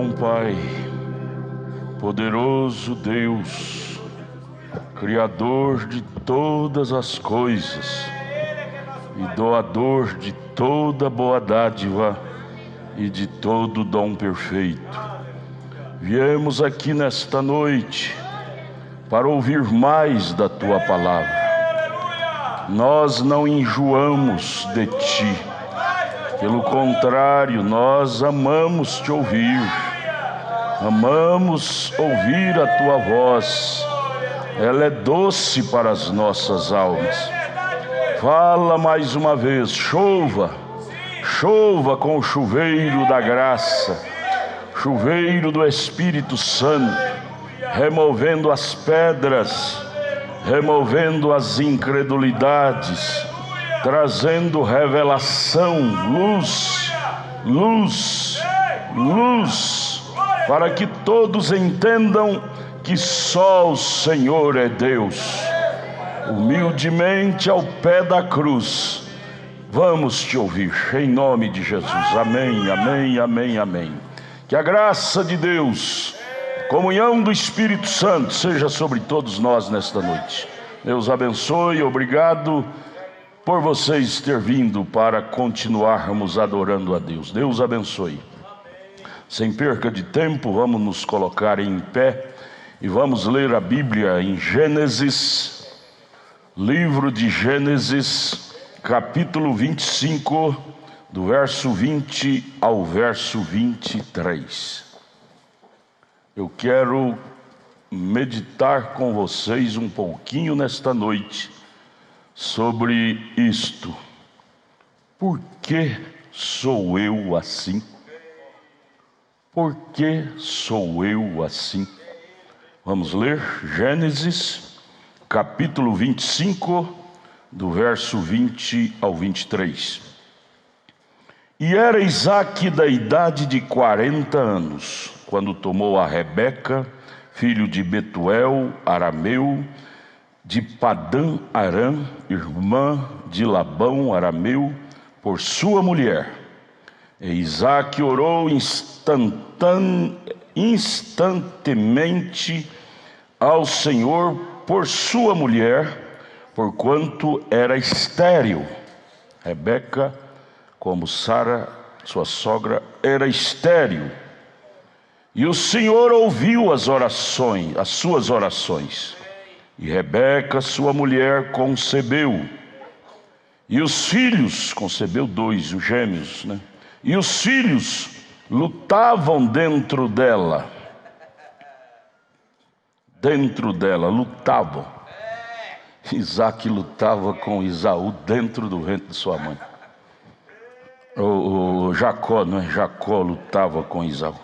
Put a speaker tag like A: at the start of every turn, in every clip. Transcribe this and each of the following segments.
A: Bom Pai, poderoso Deus, Criador de todas as coisas e doador de toda boa dádiva e de todo dom perfeito, viemos aqui nesta noite para ouvir mais da Tua Palavra. Nós não enjoamos de Ti, pelo contrário, nós amamos Te ouvir, amamos ouvir a Tua voz. Ela é doce para as nossas almas. Fala mais uma vez, chova com o chuveiro da graça, chuveiro do Espírito Santo, removendo as pedras, removendo as incredulidades, trazendo revelação, luz, para que todos entendam que só o Senhor é Deus. Humildemente ao pé da cruz, vamos Te ouvir, em nome de Jesus. Amém, amém, amém, amém. Que a graça de Deus, comunhão do Espírito Santo seja sobre todos nós nesta noite. Deus abençoe, obrigado por vocês ter vindo para continuarmos adorando a Deus. Deus abençoe. Sem perca de tempo, vamos nos colocar em pé e vamos ler a Bíblia em Gênesis, livro de Gênesis, capítulo 25, do verso 20 ao verso 23. Eu quero meditar com vocês um pouquinho nesta noite sobre isto. Por que sou eu assim? Por que sou eu assim? Vamos ler Gênesis, capítulo 25, do verso 20 ao 23. E era Isaque da idade de 40 anos, quando tomou a Rebeca, filho de Betuel, arameu, de Padã Arã, irmã de Labão, arameu, por sua mulher. E Isaque orou instantemente ao Senhor por sua mulher, porquanto era estéril. Rebeca, como Sara, sua sogra, era estéril. E o Senhor ouviu as suas orações. E Rebeca, sua mulher, concebeu. E os filhos, concebeu 2, os gêmeos, né? E os filhos lutavam dentro dela. Lutavam. Isaque lutava com Esaú dentro do ventre de sua mãe. O Jacó, não é? Jacó lutava com Esaú.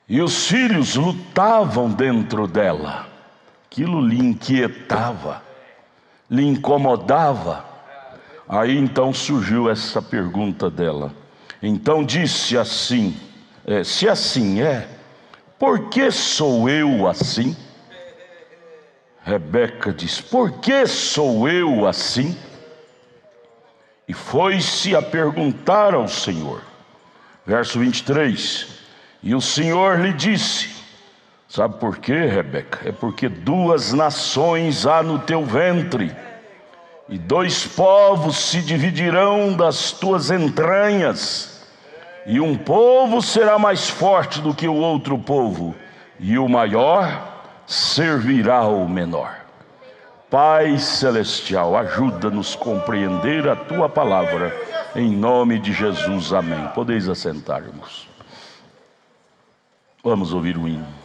A: E os filhos lutavam dentro dela. Aquilo lhe inquietava, lhe incomodava. Aí então surgiu essa pergunta dela. Então disse assim, se assim é, por que sou eu assim? Rebeca diz, por que sou eu assim? E foi-se a perguntar ao Senhor. Verso 23, e o Senhor lhe disse, sabe por quê, Rebeca? É porque 2 nações há no teu ventre, e 2 povos se dividirão das tuas entranhas, e um povo será mais forte do que o outro povo, e o maior servirá ao menor. Pai Celestial, ajuda-nos a compreender a Tua Palavra, em nome de Jesus, amém. Podeis assentar, irmãos. Vamos ouvir o hino.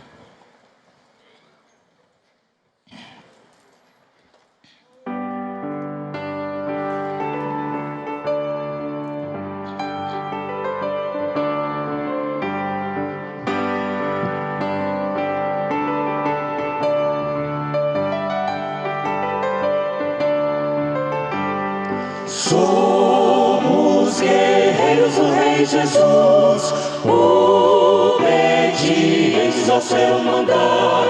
B: Somos guerreiros do Rei Jesus, obedientes ao seu mandar.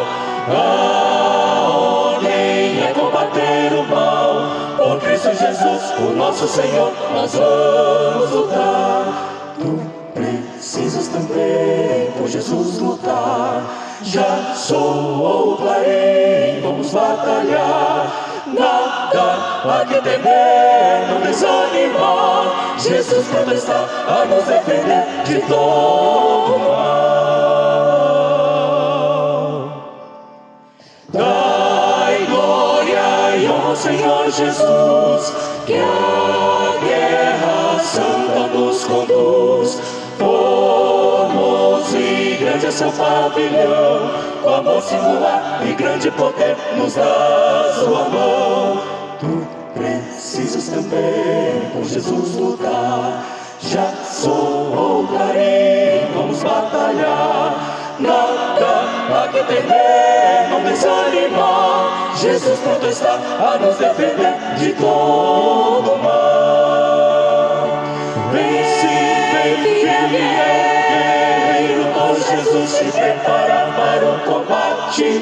B: A ordem é combater o mal, por Cristo Jesus, o nosso Senhor, nós vamos lutar. Tu precisas precisas também por Jesus lutar. Já soou o clarim, vamos batalhar. Nada há que temer, não desanimar. Jesus pronto está a nos defender de todo mal. Dai glória e honra ao Senhor Jesus, que a guerra santa nos conduz. Formoso e grande é seu pavilhão, com amor singular e grande poder nos dá sua mão. Tu precisas também por Jesus lutar. Já soou o clarim, vamos batalhar. Nada há que temer, não desanimar. Jesus pronto está a nos defender de todo mal. Vence, vem, fiel guerreiro, pois Jesus se prepara para o combate.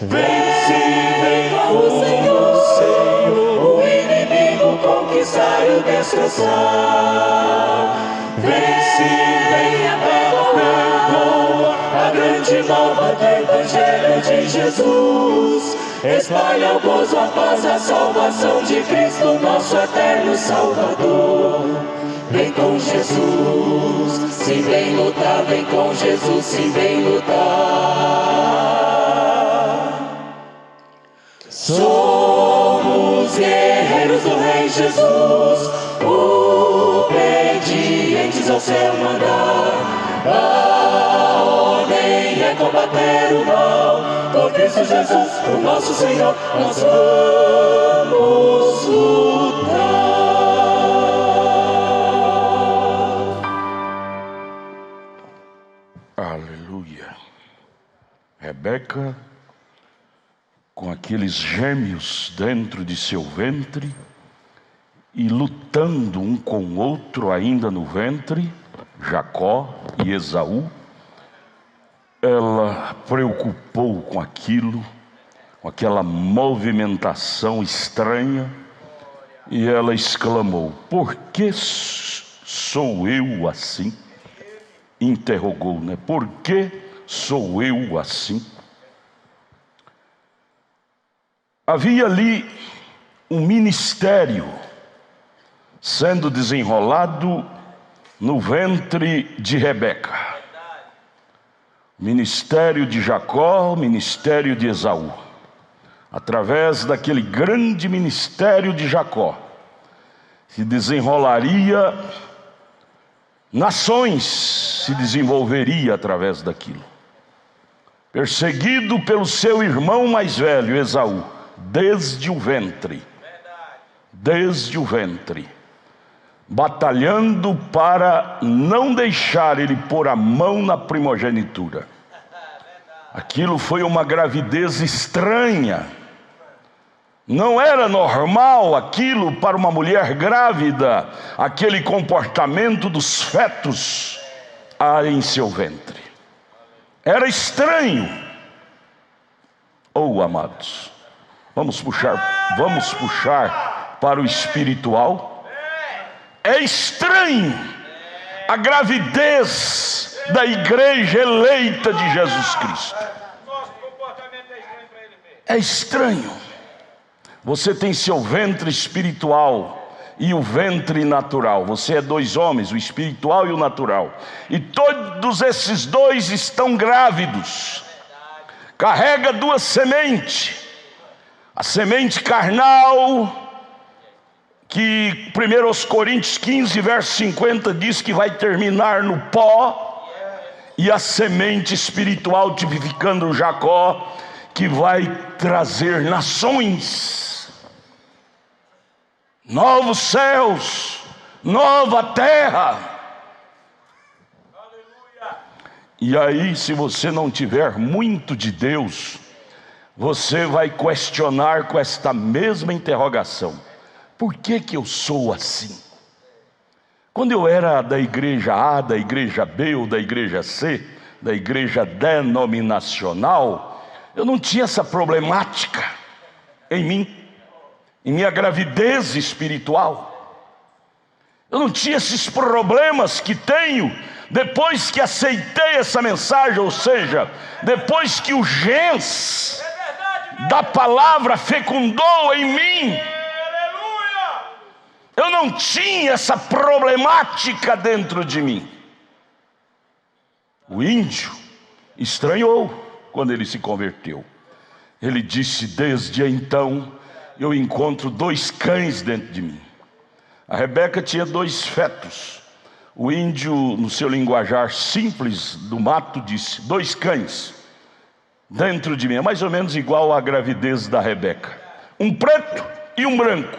B: Vence, vem o Senhor, o inimigo conquistar e o destroçar. Vence, vem a perdoa, a grande nova do Evangelho de Jesus. Espalha o gozo, a paz, a salvação de Cristo, nosso eterno Salvador. Vem com Jesus, se vem lutar, vem com Jesus, se vem lutar. Somos guerreiros do Rei Jesus, obedientes ao seu mandar. A ordem é combater o mal, por Cristo Jesus, o nosso Senhor, nós vamos lutar.
A: Aleluia. Rebeca, com aqueles gêmeos dentro de seu ventre e lutando um com o outro ainda no ventre, Jacó e Esaú, ela preocupou com aquilo, com aquela movimentação estranha, e ela exclamou: por que sou eu assim? Interrogou, né? Por que sou eu assim? Havia ali um ministério sendo desenrolado no ventre de Rebeca. Ministério de Jacó, ministério de Esaú. Através daquele grande ministério de Jacó, se desenrolaria nações, se desenvolveria através daquilo. Perseguido pelo seu irmão mais velho, Esaú, desde o ventre, batalhando para não deixar ele pôr a mão na primogenitura. Aquilo foi uma gravidez estranha. Não era normal aquilo para uma mulher grávida, aquele comportamento dos fetos em seu ventre. Era estranho. Oh, amados, vamos puxar para o espiritual. É estranho a gravidez da igreja eleita de Jesus Cristo. É estranho. Você tem seu ventre espiritual e o ventre natural. Você é dois homens, o espiritual e o natural. E todos esses dois estão grávidos. Carrega duas sementes. A semente carnal, que 1 Coríntios 15, verso 50 diz que vai terminar no pó. E a semente espiritual, tipificando Jacó, que vai trazer nações, novos céus, nova terra. Aleluia. E aí, se você não tiver muito de Deus, você vai questionar com esta mesma interrogação: por que eu sou assim? Quando eu era da igreja A, da igreja B ou da igreja C, da igreja denominacional, eu não tinha essa problemática em mim, em minha gravidez espiritual. Eu não tinha esses problemas que tenho depois que aceitei essa mensagem, ou seja, depois que o gens da palavra fecundou em mim, eu não tinha essa problemática dentro de mim. O índio estranhou quando ele se converteu. Ele disse: desde então eu encontro 2 cães dentro de mim. A Rebeca tinha 2 fetos. O índio, no seu linguajar simples do mato, disse: 2 cães dentro de mim. É mais ou menos igual à gravidez da Rebeca. Um preto e um branco.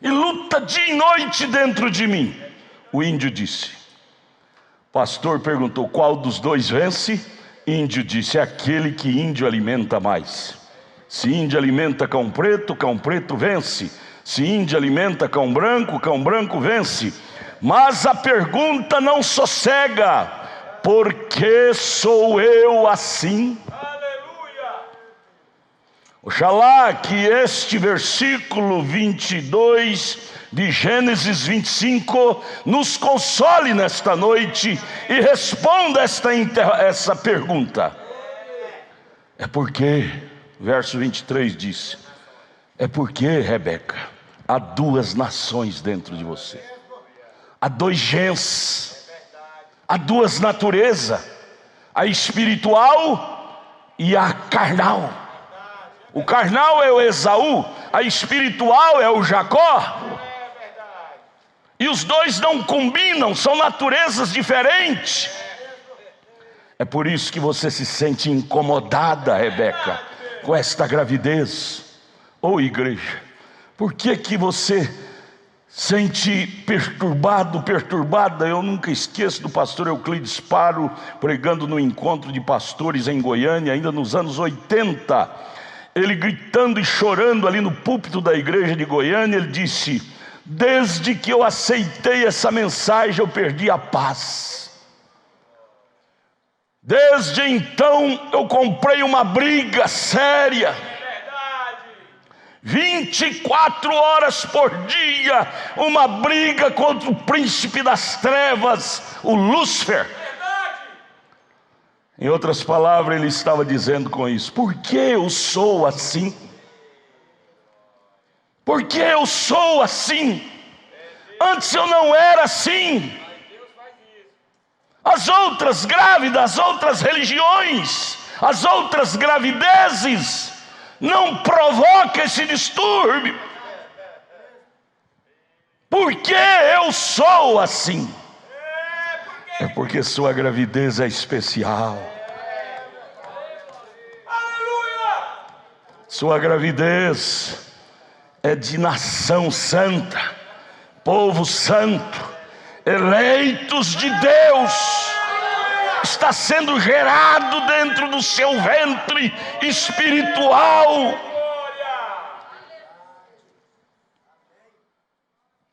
A: E luta dia e noite dentro de mim. O índio disse. Pastor perguntou: qual dos 2 vence? Índio disse: é aquele que índio alimenta mais. Se índio alimenta cão preto vence. Se índio alimenta cão branco vence. Mas a pergunta não sossega: por que sou eu assim? Oxalá que este versículo 22 de Gênesis 25 nos console nesta noite e responda essa pergunta. É porque, verso 23 diz: é porque, Rebeca, há 2 nações dentro de você. Há 2 gens, há 2 naturezas, a espiritual e a carnal. O carnal é o Esaú, a espiritual é o Jacó. E os 2 não combinam, são naturezas diferentes. É por isso que você se sente incomodada, Rebeca, com esta gravidez. Ô igreja, por que você sente perturbada? Eu nunca esqueço do pastor Euclides Paro pregando no encontro de pastores em Goiânia, ainda nos anos 80. Ele gritando e chorando ali no púlpito da igreja de Goiânia, ele disse: desde que eu aceitei essa mensagem eu perdi a paz. Desde então eu comprei uma briga séria. 24 horas por dia, uma briga contra o príncipe das trevas, o Lúcifer. Em outras palavras, ele estava dizendo com isso: por que eu sou assim? Por que eu sou assim? Antes eu não era assim. As outras grávidas, as outras religiões, as outras gravidezes não provocam esse distúrbio. Por que eu sou assim? É porque sua gravidez é especial. Sua gravidez é de nação santa, povo santo, eleitos de Deus. Está sendo gerado dentro do seu ventre espiritual.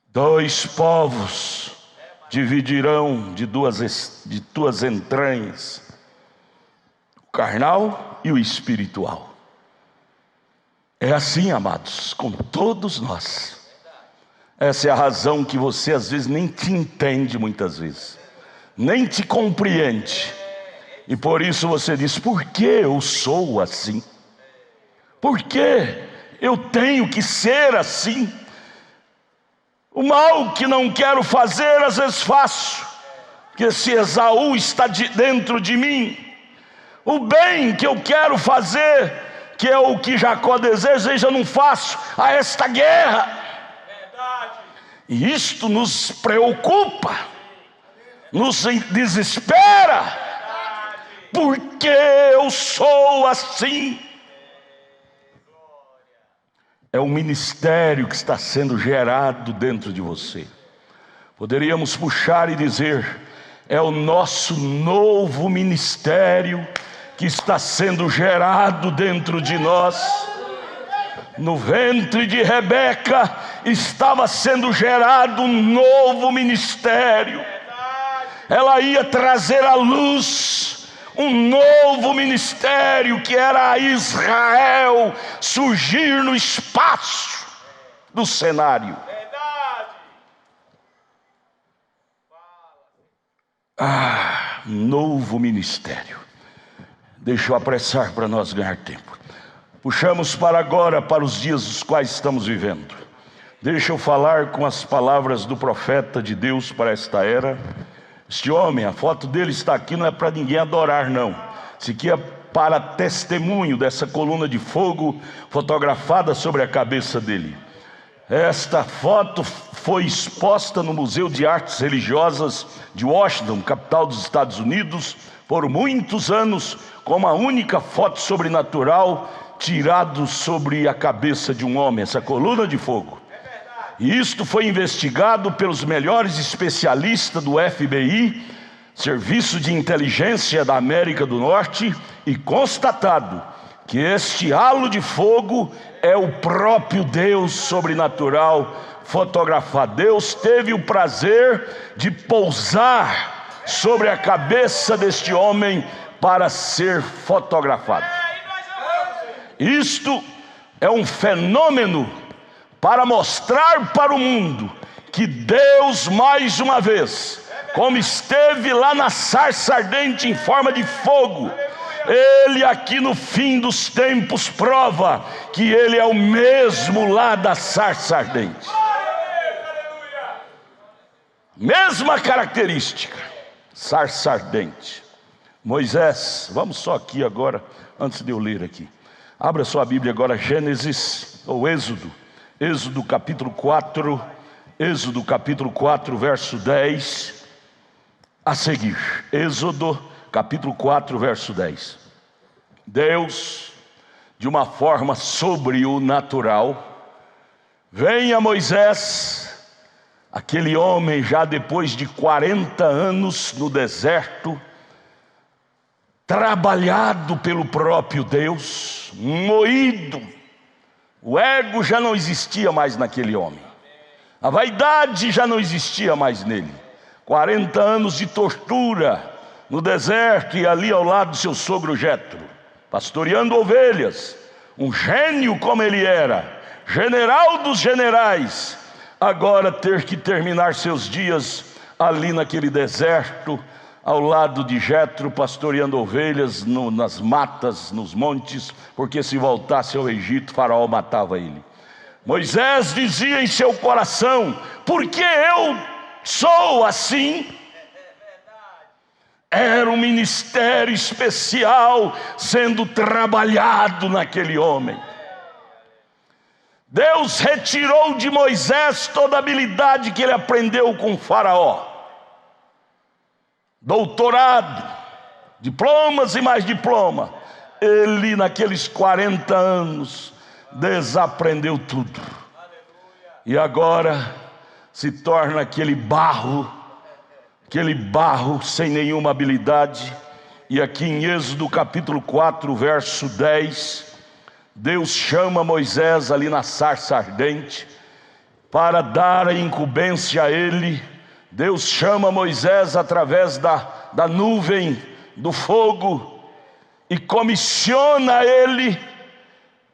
A: 2 povos dividirão de tuas entranhas, o carnal e o espiritual. É assim, amados, com todos nós. Essa é a razão que você às vezes nem te entende, muitas vezes nem te compreende, e por isso você diz: por que eu sou assim? Por que eu tenho que ser assim? O mal que não quero fazer, às vezes faço, porque se Esaú está dentro de mim. O bem que eu quero fazer, que é o que Jacó deseja, eu não faço. Há esta guerra. E isto nos preocupa, nos desespera. Porque eu sou assim? É um ministério que está sendo gerado dentro de você. Poderíamos puxar e dizer: é o nosso novo ministério que está sendo gerado dentro de nós. No ventre de Rebeca estava sendo gerado um novo ministério. Ela ia trazer à luz um novo ministério, que era Israel surgir no espaço do cenário. Novo ministério. Deixa eu apressar para nós ganhar tempo. Puxamos para agora, para os dias os quais estamos vivendo. Deixa eu falar com as palavras do profeta de Deus para esta era. Este homem, a foto dele está aqui, não é para ninguém adorar, não. Isso aqui é para testemunho dessa coluna de fogo fotografada sobre a cabeça dele. Esta foto foi exposta no Museu de Artes Religiosas de Washington, capital dos Estados Unidos, por muitos anos, como a única foto sobrenatural tirada sobre a cabeça de um homem, essa coluna de fogo. E isto foi investigado pelos melhores especialistas do FBI, Serviço de Inteligência da América do Norte, e constatado que este halo de fogo é o próprio Deus sobrenatural fotografado. Deus teve o prazer de pousar sobre a cabeça deste homem para ser fotografado. Isto é um fenômeno para mostrar para o mundo que Deus, mais uma vez, como esteve lá na sarça ardente em forma de fogo, Ele aqui no fim dos tempos prova que Ele é o mesmo lá da sarça ardente. Mesma característica, sarça ardente. Moisés, vamos só aqui agora, antes de eu ler aqui. Abra sua Bíblia agora, Gênesis, ou Êxodo capítulo 4, Êxodo capítulo 4, verso 10, a seguir. Êxodo capítulo 4, verso 10. Deus, de uma forma sobrenatural, vem a Moisés, aquele homem já depois de 40 anos no deserto, trabalhado pelo próprio Deus, moído. O ego já não existia mais naquele homem, a vaidade já não existia mais nele. 40 anos de tortura no deserto e ali ao lado do seu sogro Jetro, pastoreando ovelhas, um gênio como ele era, general dos generais, agora ter que terminar seus dias ali naquele deserto, ao lado de Jetro, pastoreando ovelhas nas matas, nos montes, porque se voltasse ao Egito, Faraó matava ele. Moisés dizia em seu coração: por que eu sou assim? Era um ministério especial sendo trabalhado naquele homem. Deus retirou de Moisés toda a habilidade que ele aprendeu com Faraó. Doutorado, diplomas e mais diploma. Ele naqueles 40 anos desaprendeu tudo. E agora se torna aquele barro sem nenhuma habilidade. E aqui em Êxodo capítulo 4, verso 10, Deus chama Moisés ali na sarça ardente para dar a incumbência a ele. Deus chama Moisés através da nuvem, do fogo, e comissiona ele,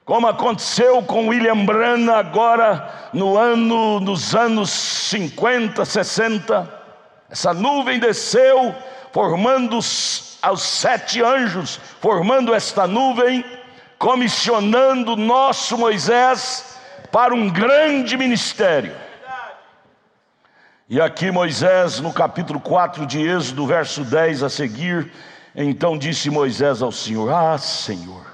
A: como aconteceu com William Branham agora nos anos 50, 60. Essa nuvem desceu, formando os 7 anjos, formando esta nuvem, comissionando nosso Moisés para um grande ministério. E aqui Moisés, no capítulo 4 de Êxodo, verso 10 a seguir, então disse Moisés ao Senhor: Senhor,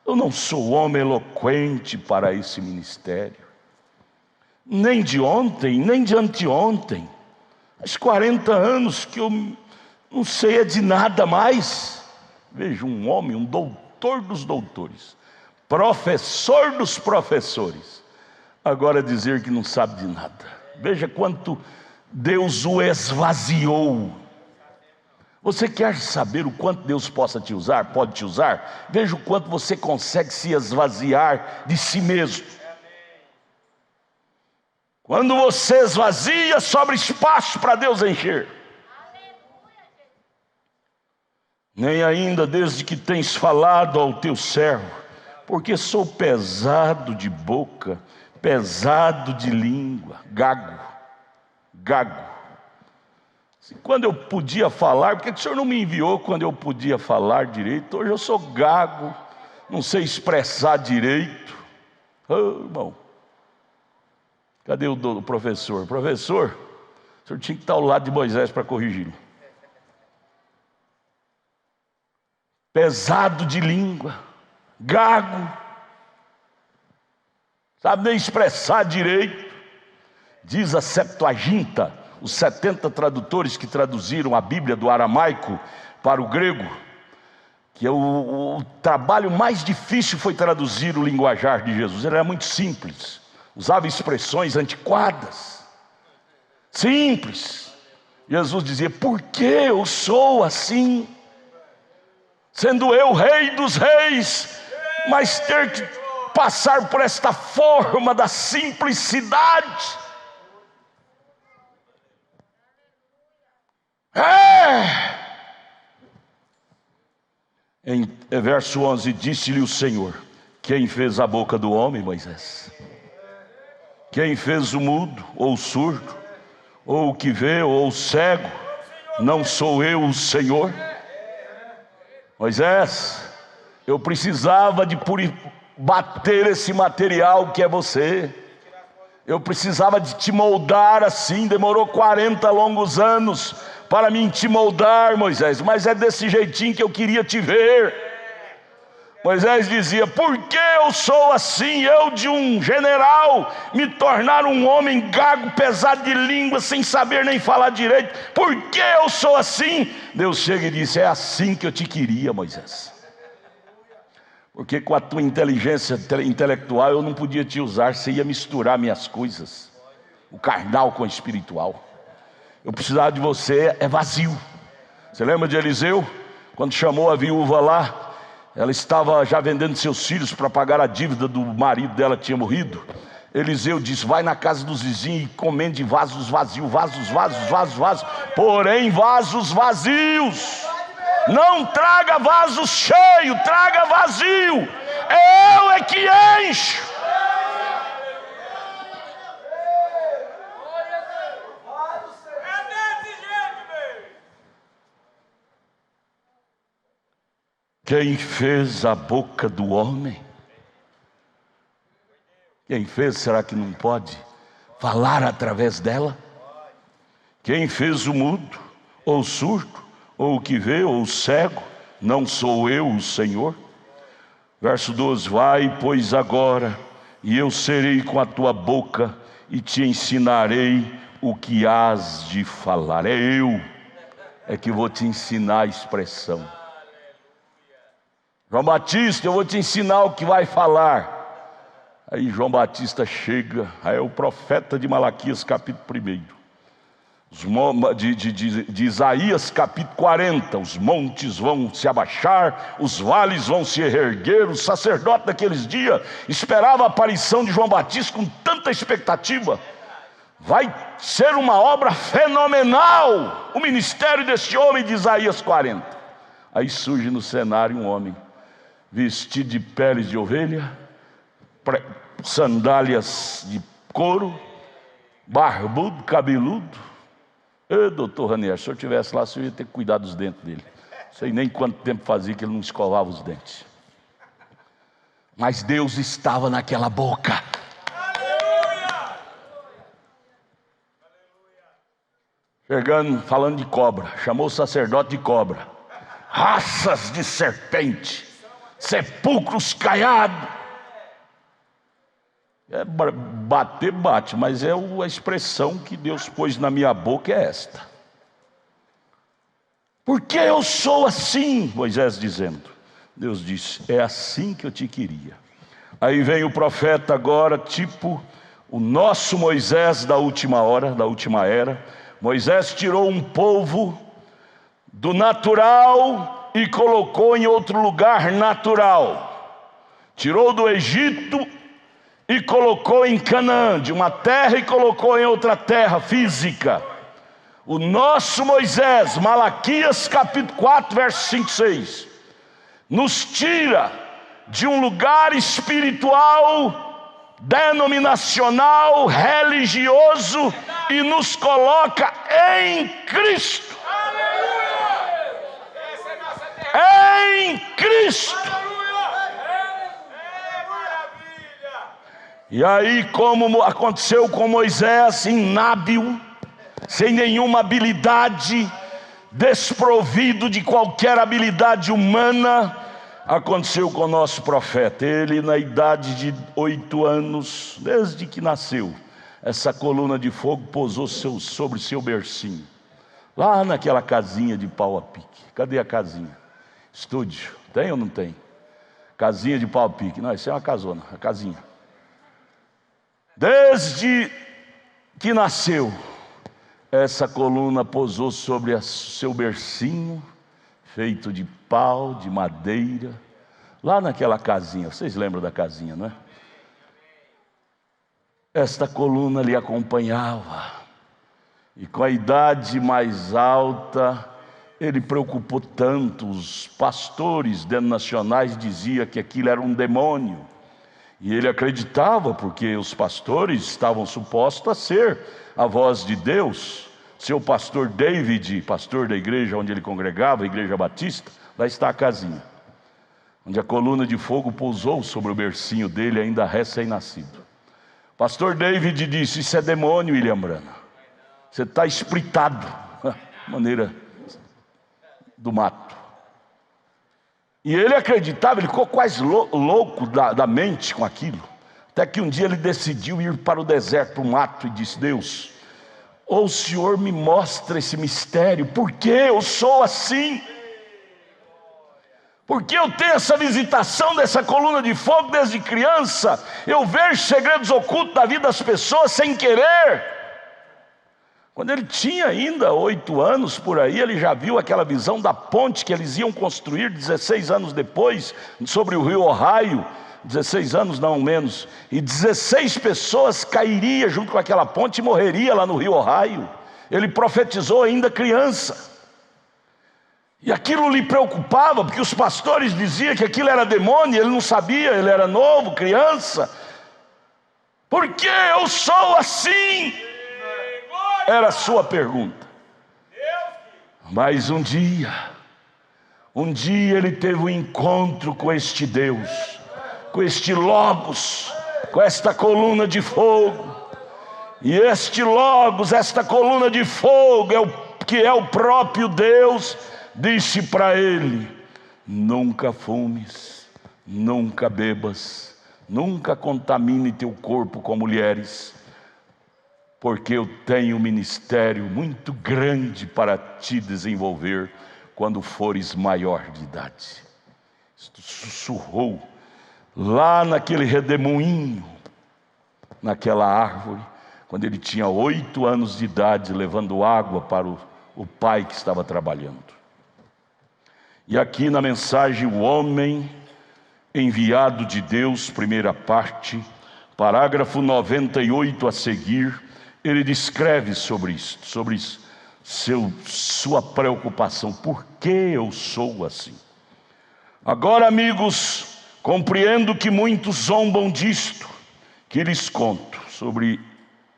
A: eu não sou homem eloquente para esse ministério, nem de ontem, nem de anteontem. Faz 40 anos que eu não sei de nada mais. Veja, um homem, um doutor dos doutores, professor dos professores, agora dizer que não sabe de nada. Veja quanto Deus o esvaziou. Você quer saber o quanto Deus pode te usar? Veja o quanto você consegue se esvaziar de si mesmo. Quando você esvazia, sobra espaço para Deus encher. Nem ainda desde que tens falado ao teu servo, porque sou pesado de boca, pesado de língua, gago. Quando eu podia falar, por que o senhor não me enviou quando eu podia falar direito? Hoje eu sou gago, não sei expressar direito. Oh, irmão, cadê o professor? Professor, o senhor tinha que estar ao lado de Moisés para corrigi-lo. Pesado de língua, gago, sabe nem expressar direito. Diz a Septuaginta, os 70 tradutores que traduziram a Bíblia do aramaico para o grego, que o trabalho mais difícil foi traduzir o linguajar de Jesus. Ele era muito simples, usava expressões antiquadas, simples. Jesus dizia: por que eu sou assim? Sendo eu rei dos reis, mas ter que passar por esta forma da simplicidade. Em verso 11, disse-lhe o Senhor: quem fez a boca do homem, Moisés? Quem fez o mudo, ou o surdo, ou o que vê, ou o cego? Não sou eu o Senhor? Moisés, eu precisava de bater esse material que é você. Eu precisava de te moldar assim. Demorou 40 longos anos para me te moldar, Moisés, mas é desse jeitinho que eu queria te ver. Moisés dizia: por que eu sou assim? Eu, de um general, me tornar um homem gago, pesado de língua, sem saber nem falar direito. Por que eu sou assim? Deus chega e disse: é assim que eu te queria, Moisés. Porque com a tua inteligência intelectual eu não podia te usar, você ia misturar minhas coisas, o carnal com o espiritual. Eu precisava de você, é vazio. Você lembra de Eliseu? Quando chamou a viúva lá, ela estava já vendendo seus filhos para pagar a dívida do marido dela que tinha morrido. Eliseu disse: vai na casa dos vizinhos e encomende vasos vazios, vasos, porém vasos vazios. Não traga vaso cheio, traga vazio. Eu é que encho. Quem fez a boca do homem? Quem fez, será que não pode falar através dela? Quem fez o mudo, ou o surdo, ou o que vê, ou o cego? Não sou eu o Senhor? Verso 12: vai, pois, agora, e eu serei com a tua boca, e te ensinarei o que hás de falar. É que vou te ensinar a expressão. João Batista, eu vou te ensinar o que vai falar. Aí João Batista chega, aí é o profeta de Malaquias capítulo 1. De Isaías capítulo 40, os montes vão se abaixar, os vales vão se erguer. O sacerdote daqueles dias esperava a aparição de João Batista com tanta expectativa. Vai ser uma obra fenomenal o ministério desse homem de Isaías 40. Aí surge no cenário um homem vestido de peles de ovelha, sandálias de couro, barbudo, cabeludo. Doutor Ranieri, se o senhor estivesse lá, o senhor ia ter que cuidar dos dentes dele. Não sei nem quanto tempo fazia que ele não escovava os dentes. Mas Deus estava naquela boca. Chegando, falando de cobra, chamou o sacerdote de cobra. Raças de serpente, sepulcros caiados. Bater, bate, mas a expressão que Deus pôs na minha boca é esta. Por que eu sou assim? Moisés dizendo. Deus disse: é assim que eu te queria. Aí vem o profeta agora, tipo o nosso Moisés da última hora, da última era. Moisés tirou um povo do natural e colocou em outro lugar natural. Tirou do Egito e colocou em Canaã, de uma terra, e colocou em outra terra física. O nosso Moisés, Malaquias capítulo 4, verso 5 e 6, nos tira de um lugar espiritual denominacional, religioso e nos coloca em Cristo. Em Cristo. E aí, como aconteceu com Moisés, inábil, sem nenhuma habilidade, desprovido de qualquer habilidade humana, aconteceu com o nosso profeta. Ele, na idade de 8 anos, desde que nasceu, essa coluna de fogo pousou sobre seu bercinho, lá naquela casinha de pau a pique. Cadê a casinha? Estúdio, tem ou não tem? Casinha de pau a pique. Não, isso é uma casona, a casinha. Desde que nasceu, essa coluna pousou sobre seu bercinho, feito de pau, de madeira, lá naquela casinha. Vocês lembram da casinha, não é? Esta coluna lhe acompanhava, e com a idade mais alta, ele preocupou tanto. Os pastores denominacionais diziam que aquilo era um demônio, e ele acreditava, porque os pastores estavam supostos a ser a voz de Deus. Seu pastor David, pastor da igreja onde ele congregava, a Igreja Batista, lá está a casinha, onde a coluna de fogo pousou sobre o bercinho dele, ainda recém-nascido. Pastor David disse: isso é demônio, William Branham. Você está espritado, maneira do mato. E ele acreditava, ele ficou quase louco da mente com aquilo. Até que um dia ele decidiu ir para o deserto, o mato, e disse: Deus, ou o Senhor me mostra esse mistério, por que eu sou assim? Porque eu tenho essa visitação dessa coluna de fogo desde criança. Eu vejo segredos ocultos da vida das pessoas sem querer. Quando ele tinha ainda 8 anos por aí, ele já viu aquela visão da ponte que eles iam construir 16 anos depois, sobre o rio Ohio. 16 anos não menos, e 16 pessoas cairiam junto com aquela ponte e morreria lá no rio Ohio. Ele profetizou ainda criança. E aquilo lhe preocupava, porque os pastores diziam que aquilo era demônio, ele não sabia, ele era novo, criança. Por que eu sou assim? Era a sua pergunta. Mas um dia ele teve um encontro com este Deus, com este Logos, com esta coluna de fogo. E este Logos, esta coluna de fogo, que é o próprio Deus, disse para ele: nunca fumes, nunca bebas, nunca contamine teu corpo com mulheres, porque eu tenho um ministério muito grande para te desenvolver quando fores maior de idade. Isto sussurrou lá naquele redemoinho, naquela árvore, quando ele tinha 8 anos de idade, levando água para o pai que estava trabalhando. E aqui na mensagem, o homem enviado de Deus, primeira parte, parágrafo 98 a seguir, ele descreve sobre isso, sua preocupação. Por que eu sou assim? Agora, amigos, compreendo que muitos zombam disto que lhes conto, sobre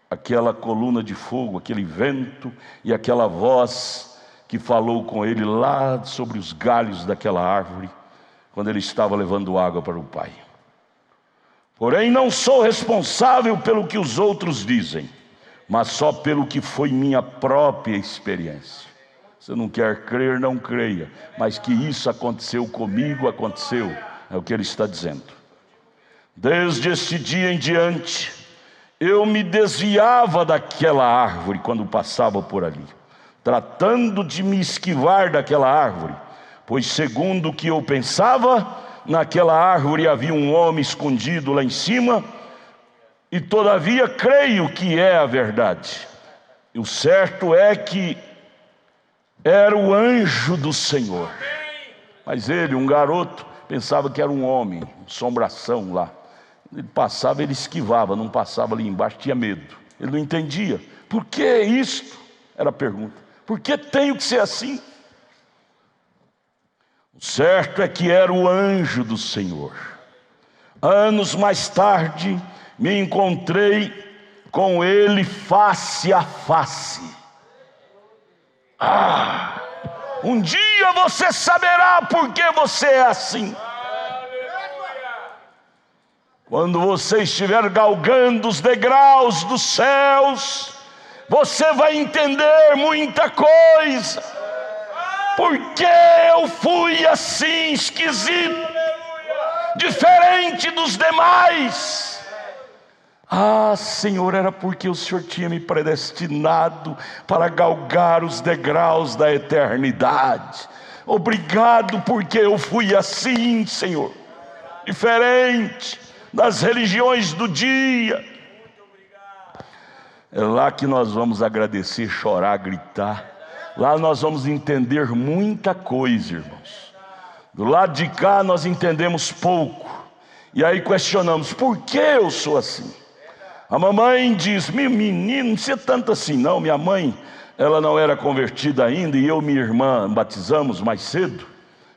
A: aquela coluna de fogo, aquele vento e aquela voz que falou com ele lá sobre os galhos daquela árvore, quando ele estava levando água para o pai. Porém, não sou responsável pelo que os outros dizem, mas só pelo que foi minha própria experiência. Você não quer crer, não creia, mas que isso aconteceu comigo, aconteceu, é o que ele está dizendo. Desde esse dia em diante, eu me desviava daquela árvore quando passava por ali, tratando de me esquivar daquela árvore, pois segundo o que eu pensava, naquela árvore havia um homem escondido lá em cima, e todavia creio que é a verdade. E o certo é que era o anjo do Senhor. Mas ele, um garoto, pensava que era um homem, assombração lá. Ele passava, ele esquivava, não passava ali embaixo, tinha medo. Ele não entendia. Por que isto? Era a pergunta. Por que tenho que ser assim? O certo é que era o anjo do Senhor. Anos mais tarde, me encontrei com ele face a face. Um dia você saberá por que você é assim. Quando você estiver galgando os degraus dos céus, você vai entender muita coisa. Por que eu fui assim, esquisito, diferente dos demais? Senhor, era porque o Senhor tinha me predestinado para galgar os degraus da eternidade. Obrigado porque eu fui assim, Senhor, diferente das religiões do dia. É lá que nós vamos agradecer, chorar, gritar. Lá nós vamos entender muita coisa, irmãos. Do lado de cá nós entendemos pouco. E aí questionamos, por que eu sou assim? A mamãe diz, meu menino, não precisa tanto assim não. Minha mãe, ela não era convertida ainda, e eu e minha irmã batizamos mais cedo.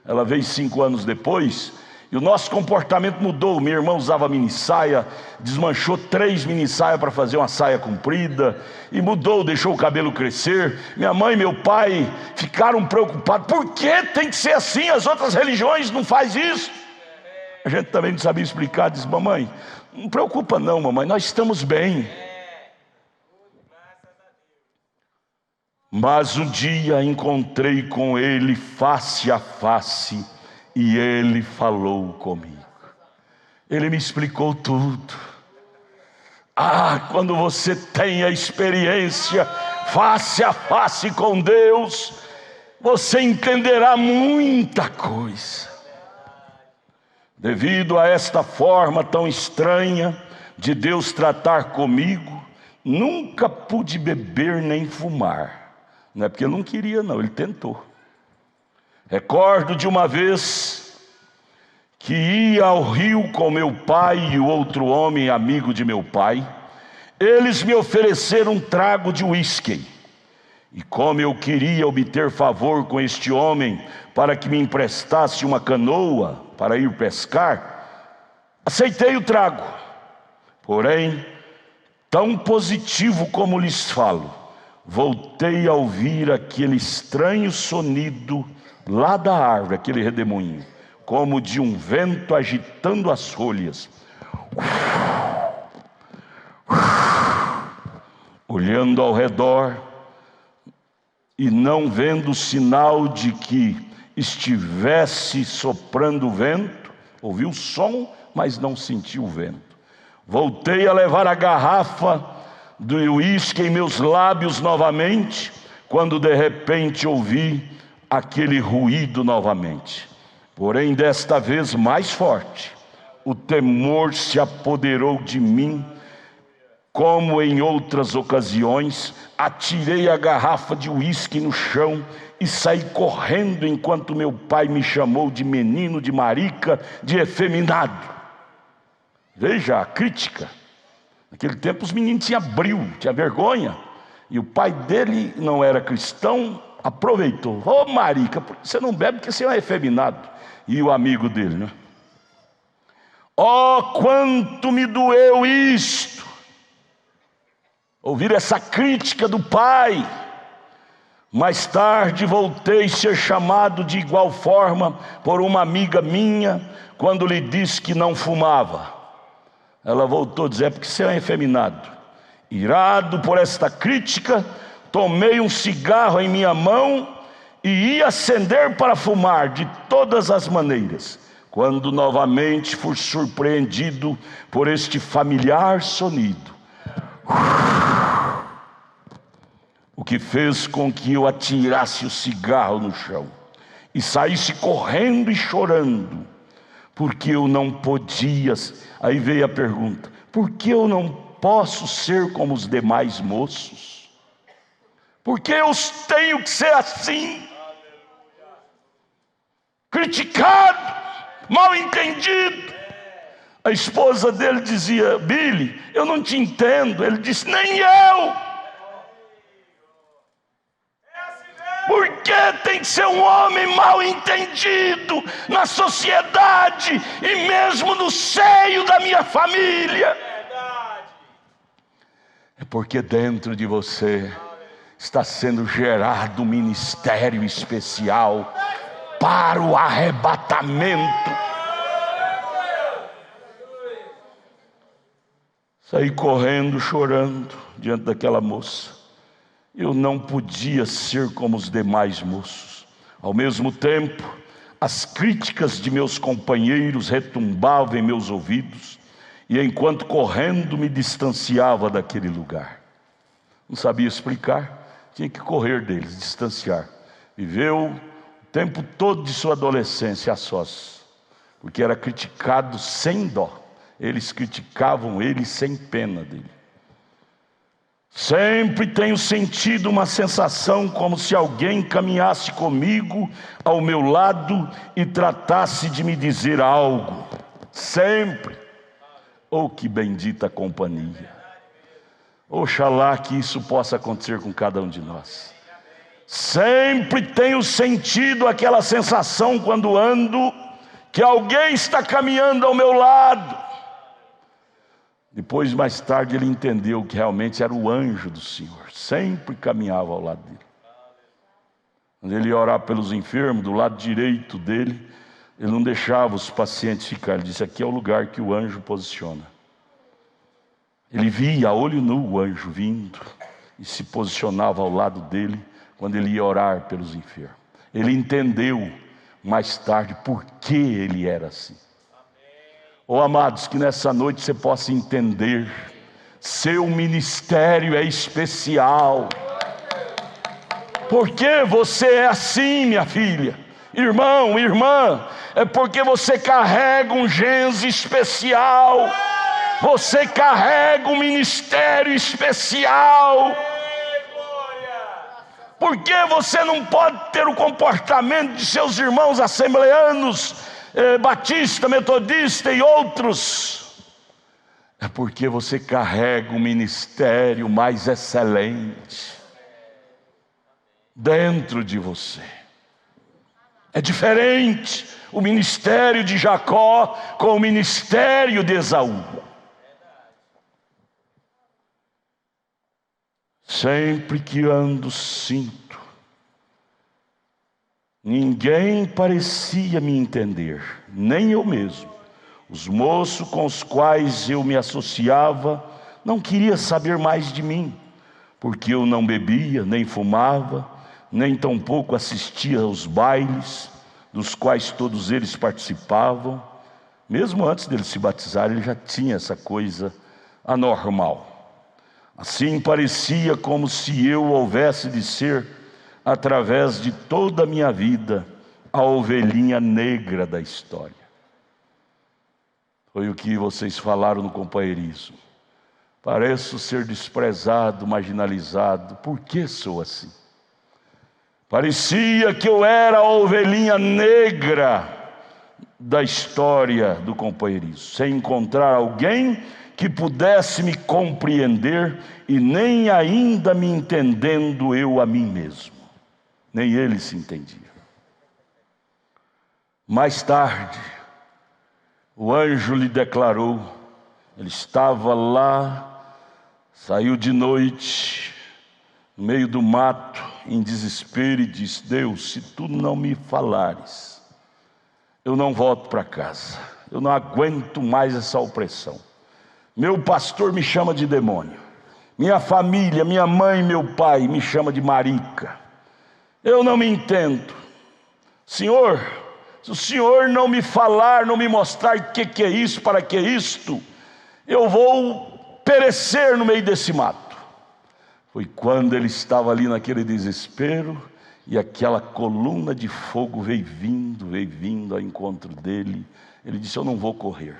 A: Ela veio 5 anos depois, e o nosso comportamento mudou. Minha irmã usava mini saia, desmanchou 3 mini saias para fazer uma saia comprida, e mudou, deixou o cabelo crescer. Minha mãe e meu pai ficaram preocupados, por que tem que ser assim? As outras religiões não fazem isso. A gente também não sabia explicar, disse, mamãe, não preocupa não, mamãe, nós estamos bem. Mas um dia encontrei com ele face a face, e ele falou comigo. Ele me explicou tudo. Quando você tem a experiência face a face com Deus, você entenderá muita coisa. Devido a esta forma tão estranha de Deus tratar comigo, nunca pude beber nem fumar. Não é porque eu não queria não, ele tentou. Recordo de uma vez que ia ao rio com meu pai e o outro homem amigo de meu pai. Eles me ofereceram um trago de uísque. E como eu queria obter favor com este homem para que me emprestasse uma canoa para ir pescar, aceitei o trago. Porém, tão positivo como lhes falo, voltei a ouvir aquele estranho sonido lá da árvore, aquele redemoinho, como de um vento agitando as folhas. Olhando ao redor e não vendo sinal de que estivesse soprando o vento, ouvi o som, mas não senti o vento. Voltei a levar a garrafa do uísque em meus lábios novamente, quando de repente ouvi aquele ruído novamente. Porém, desta vez mais forte, o temor se apoderou de mim. Como em outras ocasiões, atirei a garrafa de uísque no chão e saí correndo enquanto meu pai me chamou de menino, de marica, de efeminado. Veja a crítica. Naquele tempo os meninos tinham brio, tinham vergonha. E o pai dele não era cristão, aproveitou. Marica, você não bebe porque você é efeminado. E o amigo dele, né? Quanto me doeu isto! Ouvir essa crítica do pai. Mais tarde voltei a ser chamado de igual forma por uma amiga minha, quando lhe disse que não fumava. Ela voltou a dizer, porque você é um efeminado. Irado por esta crítica, tomei um cigarro em minha mão e ia acender para fumar de todas as maneiras, quando novamente fui surpreendido por este familiar sonido. O que fez com que eu atirasse o cigarro no chão e saísse correndo e chorando, porque eu não podia. Aí veio a pergunta, por que eu não posso ser como os demais moços? Por que eu tenho que ser assim? Criticado, mal entendido. A esposa dele dizia, Billy, eu não te entendo. Ele disse, nem eu. Por que tem que ser um homem mal entendido na sociedade e mesmo no seio da minha família? porque dentro de você está sendo gerado um ministério especial para o arrebatamento. Saí correndo, chorando diante daquela moça. Eu não podia ser como os demais moços. Ao mesmo tempo, as críticas de meus companheiros retumbavam em meus ouvidos, e enquanto correndo me distanciava daquele lugar. Não sabia explicar, tinha que correr deles, distanciar. Viveu o tempo todo de sua adolescência a sós, porque era criticado sem dó. Eles criticavam ele sem pena dele. Sempre tenho sentido uma sensação como se alguém caminhasse comigo ao meu lado e tratasse de me dizer algo. Sempre. Oh, que bendita companhia. Oxalá que isso possa acontecer com cada um de nós. Sempre tenho sentido aquela sensação quando ando, que alguém está caminhando ao meu lado. Depois, mais tarde, ele entendeu que realmente era o anjo do Senhor. Sempre caminhava ao lado dele. Quando ele ia orar pelos enfermos, do lado direito dele, ele não deixava os pacientes ficar. Ele disse: aqui é o lugar que o anjo posiciona. Ele via a olho nu o anjo vindo e se posicionava ao lado dele quando ele ia orar pelos enfermos. Ele entendeu mais tarde por que ele era assim. Oh, amados, que nessa noite você possa entender, seu ministério é especial. Por que você é assim, minha filha? Irmão, irmã, é porque você carrega um genro especial. Você carrega um ministério especial. Por que você não pode ter o comportamento de seus irmãos assembleanos, batista, metodista e outros? É porque você carrega um ministério mais excelente dentro de você. É diferente o ministério de Jacó com o ministério de Esaú. Sempre que ando, sinto. Ninguém parecia me entender, nem eu mesmo. Os moços com os quais eu me associava não queriam saber mais de mim, porque eu não bebia, nem fumava, nem tampouco assistia aos bailes, dos quais todos eles participavam. Mesmo antes dele se batizar, ele já tinha essa coisa anormal. Assim parecia como se eu houvesse de ser, através de toda a minha vida, a ovelhinha negra da história. Foi o que vocês falaram no companheirismo. Pareço ser desprezado, marginalizado. Por que sou assim? Parecia que eu era a ovelhinha negra da história do companheirismo, sem encontrar alguém que pudesse me compreender, e nem ainda me entendendo eu a mim mesmo. Nem ele se entendia. Mais tarde, o anjo lhe declarou, ele estava lá, saiu de noite, no meio do mato, em desespero, e disse: Deus, se tu não me falares, eu não volto para casa, eu não aguento mais essa opressão. Meu pastor me chama de demônio, minha família, minha mãe, meu pai me chama de marica. Eu não me entendo. Senhor, se o Senhor não me falar, não me mostrar o que é isso, para que é isto, eu vou perecer no meio desse mato. Foi quando ele estava ali naquele desespero, e aquela coluna de fogo veio vindo ao encontro dele. Ele disse: eu não vou correr,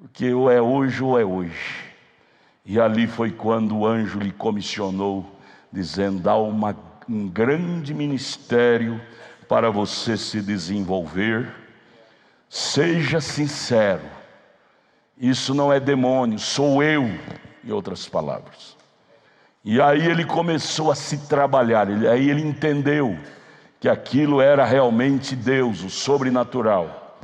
A: porque ou é hoje ou é hoje. E ali foi quando o anjo lhe comissionou, dizendo: há um grande ministério para você se desenvolver. Seja sincero, isso não é demônio, sou eu, em outras palavras. E aí ele começou a se trabalhar, aí ele entendeu que aquilo era realmente Deus, o sobrenatural.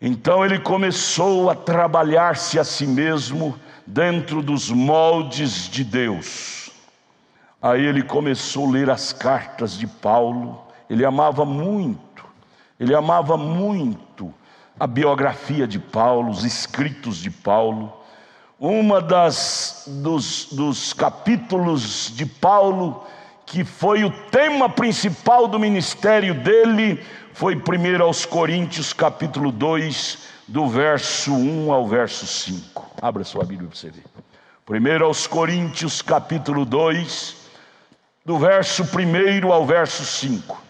A: Então ele começou a trabalhar-se a si mesmo, dentro dos moldes de Deus. Aí ele começou a ler as cartas de Paulo. Ele amava muito a biografia de Paulo, os escritos de Paulo. Dos capítulos de Paulo, que foi o tema principal do ministério dele, foi 1 aos Coríntios, capítulo 2, do verso 1 ao verso 5. Abra sua Bíblia para você ver. 1 aos Coríntios, capítulo 2, do verso 1 ao verso 5.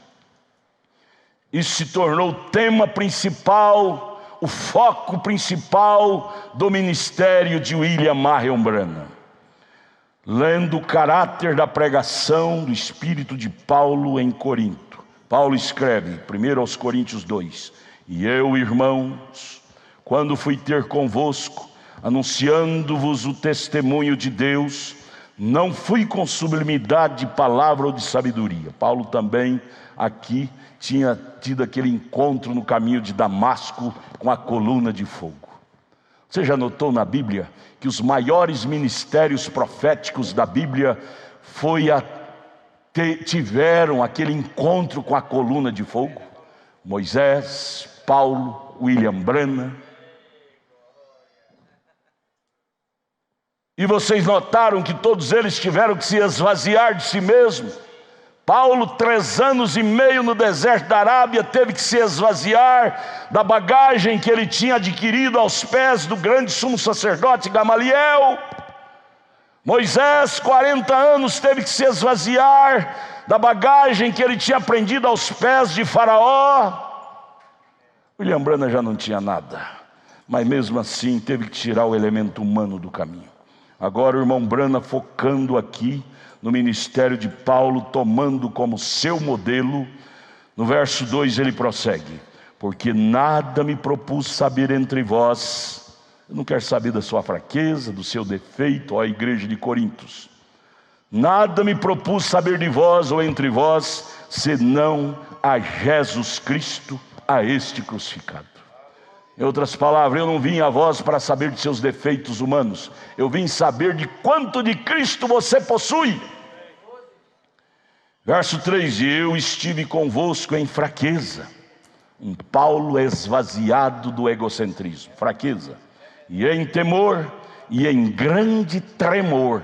A: Isso se tornou o tema principal, o foco principal do ministério de William Marion Branham. Lendo o caráter da pregação do Espírito de Paulo em Corinto. Paulo escreve, 1 aos Coríntios 2: E eu, irmãos, quando fui ter convosco, anunciando-vos o testemunho de Deus, não fui com sublimidade de palavra ou de sabedoria. Paulo também aqui tinha tido aquele encontro no caminho de Damasco com a coluna de fogo. Você já notou na Bíblia que os maiores ministérios proféticos da Bíblia tiveram aquele encontro com a coluna de fogo? Moisés, Paulo, William Branham. E vocês notaram que todos eles tiveram que se esvaziar de si mesmos. Paulo, 3 anos e meio no deserto da Arábia, teve que se esvaziar da bagagem que ele tinha adquirido aos pés do grande sumo sacerdote Gamaliel. Moisés, 40 anos, teve que se esvaziar da bagagem que ele tinha aprendido aos pés de Faraó. William Branham já não tinha nada, mas mesmo assim teve que tirar o elemento humano do caminho. Agora o irmão Branham focando aqui no ministério de Paulo, tomando como seu modelo. No verso 2 ele prossegue: porque nada me propus saber entre vós. Eu não quero saber da sua fraqueza, do seu defeito, ó igreja de Corintos. Nada me propus saber de vós ou entre vós, senão a Jesus Cristo, a este crucificado. Em outras palavras, eu não vim a vós para saber de seus defeitos humanos, eu vim saber de quanto de Cristo você possui. Verso 3: e eu estive convosco em fraqueza. Um Paulo esvaziado do egocentrismo, fraqueza, e em temor, e em grande tremor.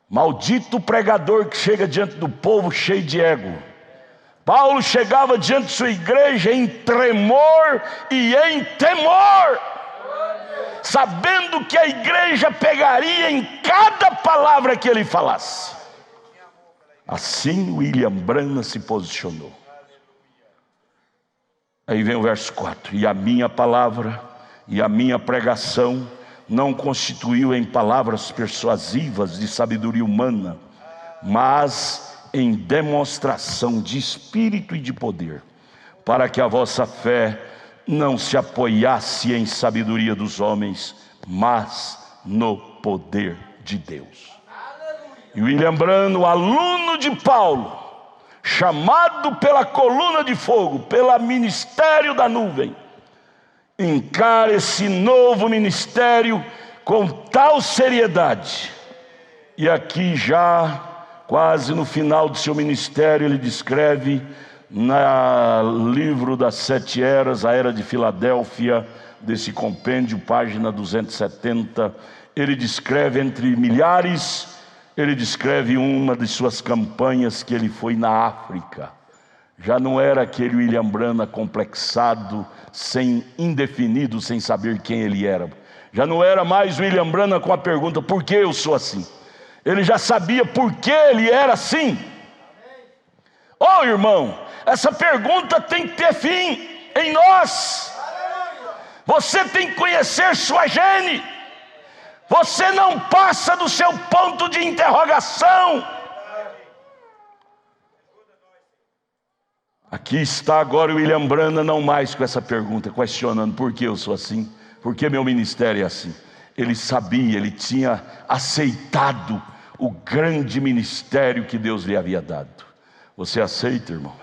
A: Maldito pregador que chega diante do povo cheio de ego. Paulo chegava diante de sua igreja em tremor e em temor, sabendo que a igreja pegaria em cada palavra que ele falasse. Assim William Branham se posicionou. Aí vem o verso 4: e a minha palavra e a minha pregação não constituiu em palavras persuasivas de sabedoria humana, mas em demonstração de espírito e de poder, para que a vossa fé não se apoiasse em sabedoria dos homens, mas no poder de Deus. E William Branham, aluno de Paulo, chamado pela coluna de fogo, pelo ministério da nuvem, encara esse novo ministério com tal seriedade. E aqui já quase no final do seu ministério, ele descreve no livro das 7 eras, a era de Filadélfia, desse compêndio, página 270, ele descreve entre milhares, ele descreve uma de suas campanhas que ele foi na África. Já não era aquele William Branham complexado, indefinido, sem saber quem ele era. Já não era mais William Branham com a pergunta: por que eu sou assim? Ele já sabia por que ele era assim. Oh, irmão, essa pergunta tem que ter fim em nós. Você tem que conhecer sua gene. Você não passa do seu ponto de interrogação. Aqui está agora o William Branham, não mais com essa pergunta, questionando: por que eu sou assim? Por que meu ministério é assim? Ele sabia, ele tinha aceitado o grande ministério que Deus lhe havia dado. Você aceita, irmão?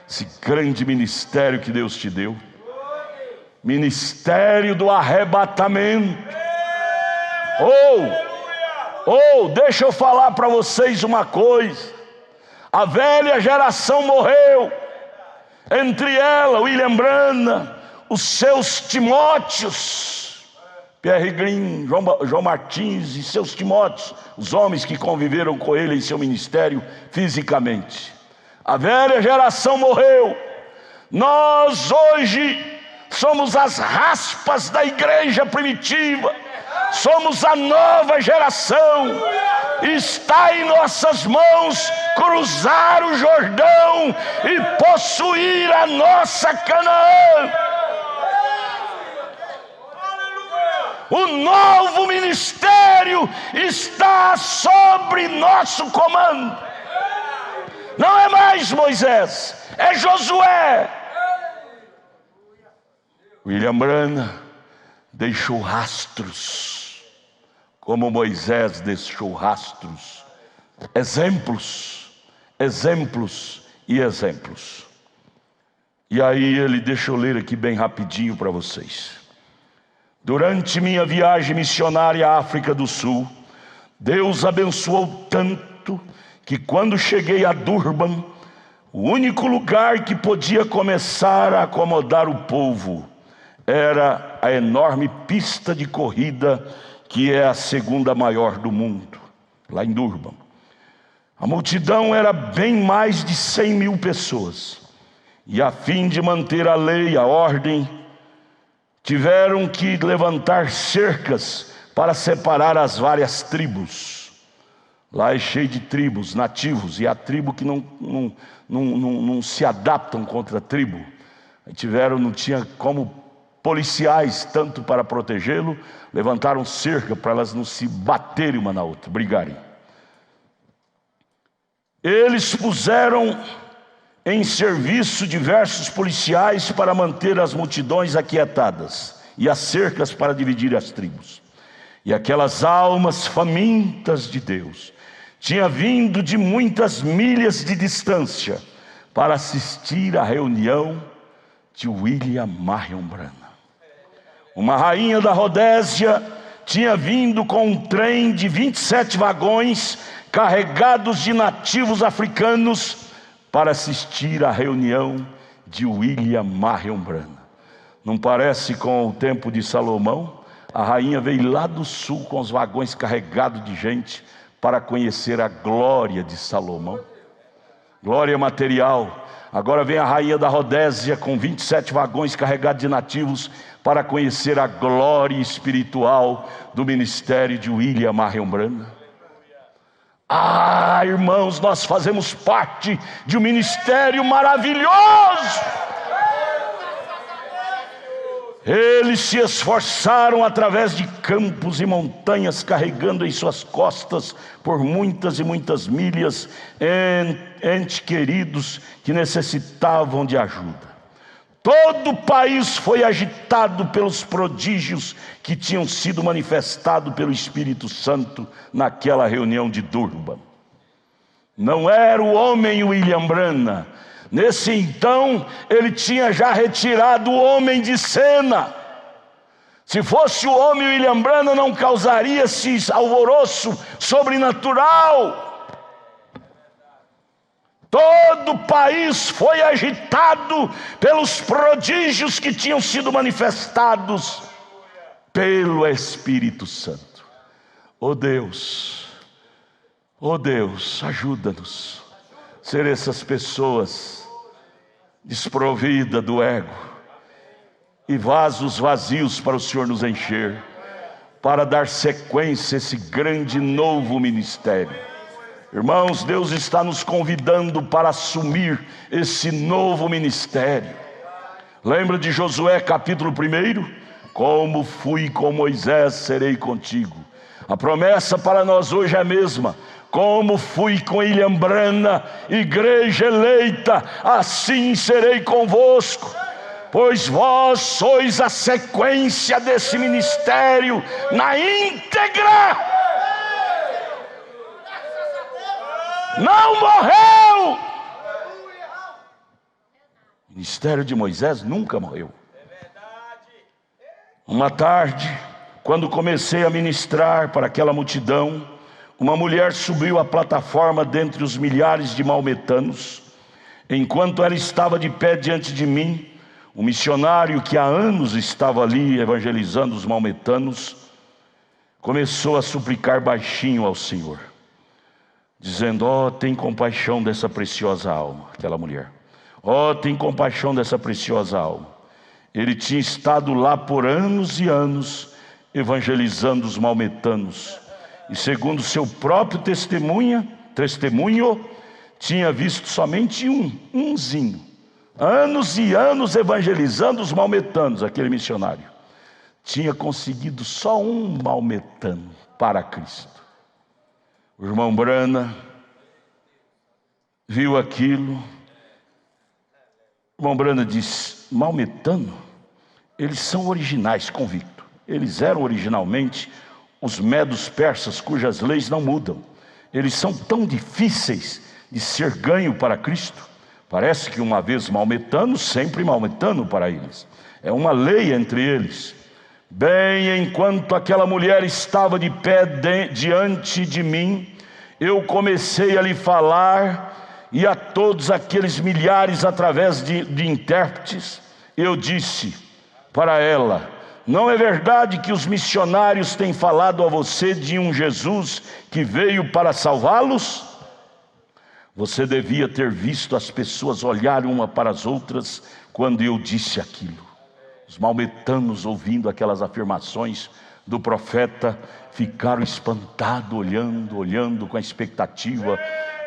A: Esse grande ministério que Deus te deu? Ministério do arrebatamento. Deixa eu falar para vocês uma coisa. A velha geração morreu. Entre ela, William Branham, os seus Timóteos, Pierre Green, João Martins e seus Timóteos, os homens que conviveram com ele em seu ministério fisicamente. A velha geração morreu. Nós hoje somos as raspas da igreja primitiva. Somos a nova geração. Está em nossas mãos cruzar o Jordão e possuir a nossa Canaã. O novo ministério está sobre nosso comando. Não é mais Moisés, é Josué. William Branham deixou rastros, como Moisés deixou rastros, exemplos e exemplos. E aí deixa eu ler aqui bem rapidinho para vocês. Durante minha viagem missionária à África do Sul, Deus abençoou tanto que quando cheguei a Durban, o único lugar que podia começar a acomodar o povo era a enorme pista de corrida, que é a segunda maior do mundo, lá em Durban. A multidão era bem mais de 100 mil pessoas, e a fim de manter a lei, a ordem, tiveram que levantar cercas para separar as várias tribos. Lá é cheio de tribos, nativos, e há tribo que não se adaptam contra a tribo. Não tinha como policiais, tanto para protegê-lo, levantaram cerca para elas não se baterem uma na outra, brigarem. Eles puseram em serviço diversos policiais para manter as multidões aquietadas e as cercas para dividir as tribos. E aquelas almas famintas de Deus tinham vindo de muitas milhas de distância para assistir à reunião de William Marion Branham. Uma rainha da Rodésia tinha vindo com um trem de 27 vagões carregados de nativos africanos para assistir à reunião de William Marion Branham. Não parece com o tempo de Salomão? A rainha veio lá do sul com os vagões carregados de gente para conhecer a glória de Salomão. Glória material. Agora vem a rainha da Rodésia com 27 vagões carregados de nativos para conhecer a glória espiritual do ministério de William Marion Branham. Irmãos, nós fazemos parte de um ministério maravilhoso. Eles se esforçaram através de campos e montanhas, carregando em suas costas por muitas e muitas milhas entes queridos que necessitavam de ajuda. Todo o país foi agitado pelos prodígios que tinham sido manifestados pelo Espírito Santo naquela reunião de Durban. Não era o homem William Branham. Nesse então, ele tinha já retirado o homem de cena. Se fosse o homem William Branham, não causaria esse alvoroço sobrenatural. Todo o país foi agitado pelos prodígios que tinham sido manifestados pelo Espírito Santo. Oh Deus, ajuda-nos a ser essas pessoas desprovidas do ego e vasos vazios para o Senhor nos encher, para dar sequência a esse grande novo ministério. Irmãos, Deus está nos convidando para assumir esse novo ministério. Lembra de Josué capítulo 1? Como fui com Moisés, serei contigo. A promessa para nós hoje é a mesma. Como fui com William Branham, igreja eleita, assim serei convosco. Pois vós sois a sequência desse ministério na íntegra. Não morreu. O ministério de Moisés nunca morreu. Uma tarde, quando comecei a ministrar para aquela multidão, uma mulher subiu à plataforma dentre os milhares de maometanos. Enquanto ela estava de pé diante de mim, o missionário que há anos estava ali evangelizando os maometanos, começou a suplicar baixinho ao Senhor, dizendo: ó, tem compaixão dessa preciosa alma. Aquela mulher: ó, tem compaixão dessa preciosa alma. Ele tinha estado lá por anos e anos, evangelizando os maometanos, e segundo seu próprio testemunho, tinha visto somente umzinho, anos e anos evangelizando os maometanos. Aquele missionário tinha conseguido só um maometano para Cristo. O irmão Brana viu aquilo. O irmão Brana disse: maometano? Eles são originais, convicto. Eles eram originalmente os medos persas, cujas leis não mudam. Eles são tão difíceis de ser ganho para Cristo. Parece que uma vez maometano, sempre maometano para eles. É uma lei entre eles. Bem, enquanto aquela mulher estava de pé diante de mim, eu comecei a lhe falar, e a todos aqueles milhares através de intérpretes, eu disse para ela: não é verdade que os missionários têm falado a você de um Jesus que veio para salvá-los? Você devia ter visto as pessoas olharem uma para as outras quando eu disse aquilo. Os maometanos, ouvindo aquelas afirmações do profeta, ficaram espantados, olhando com a expectativa,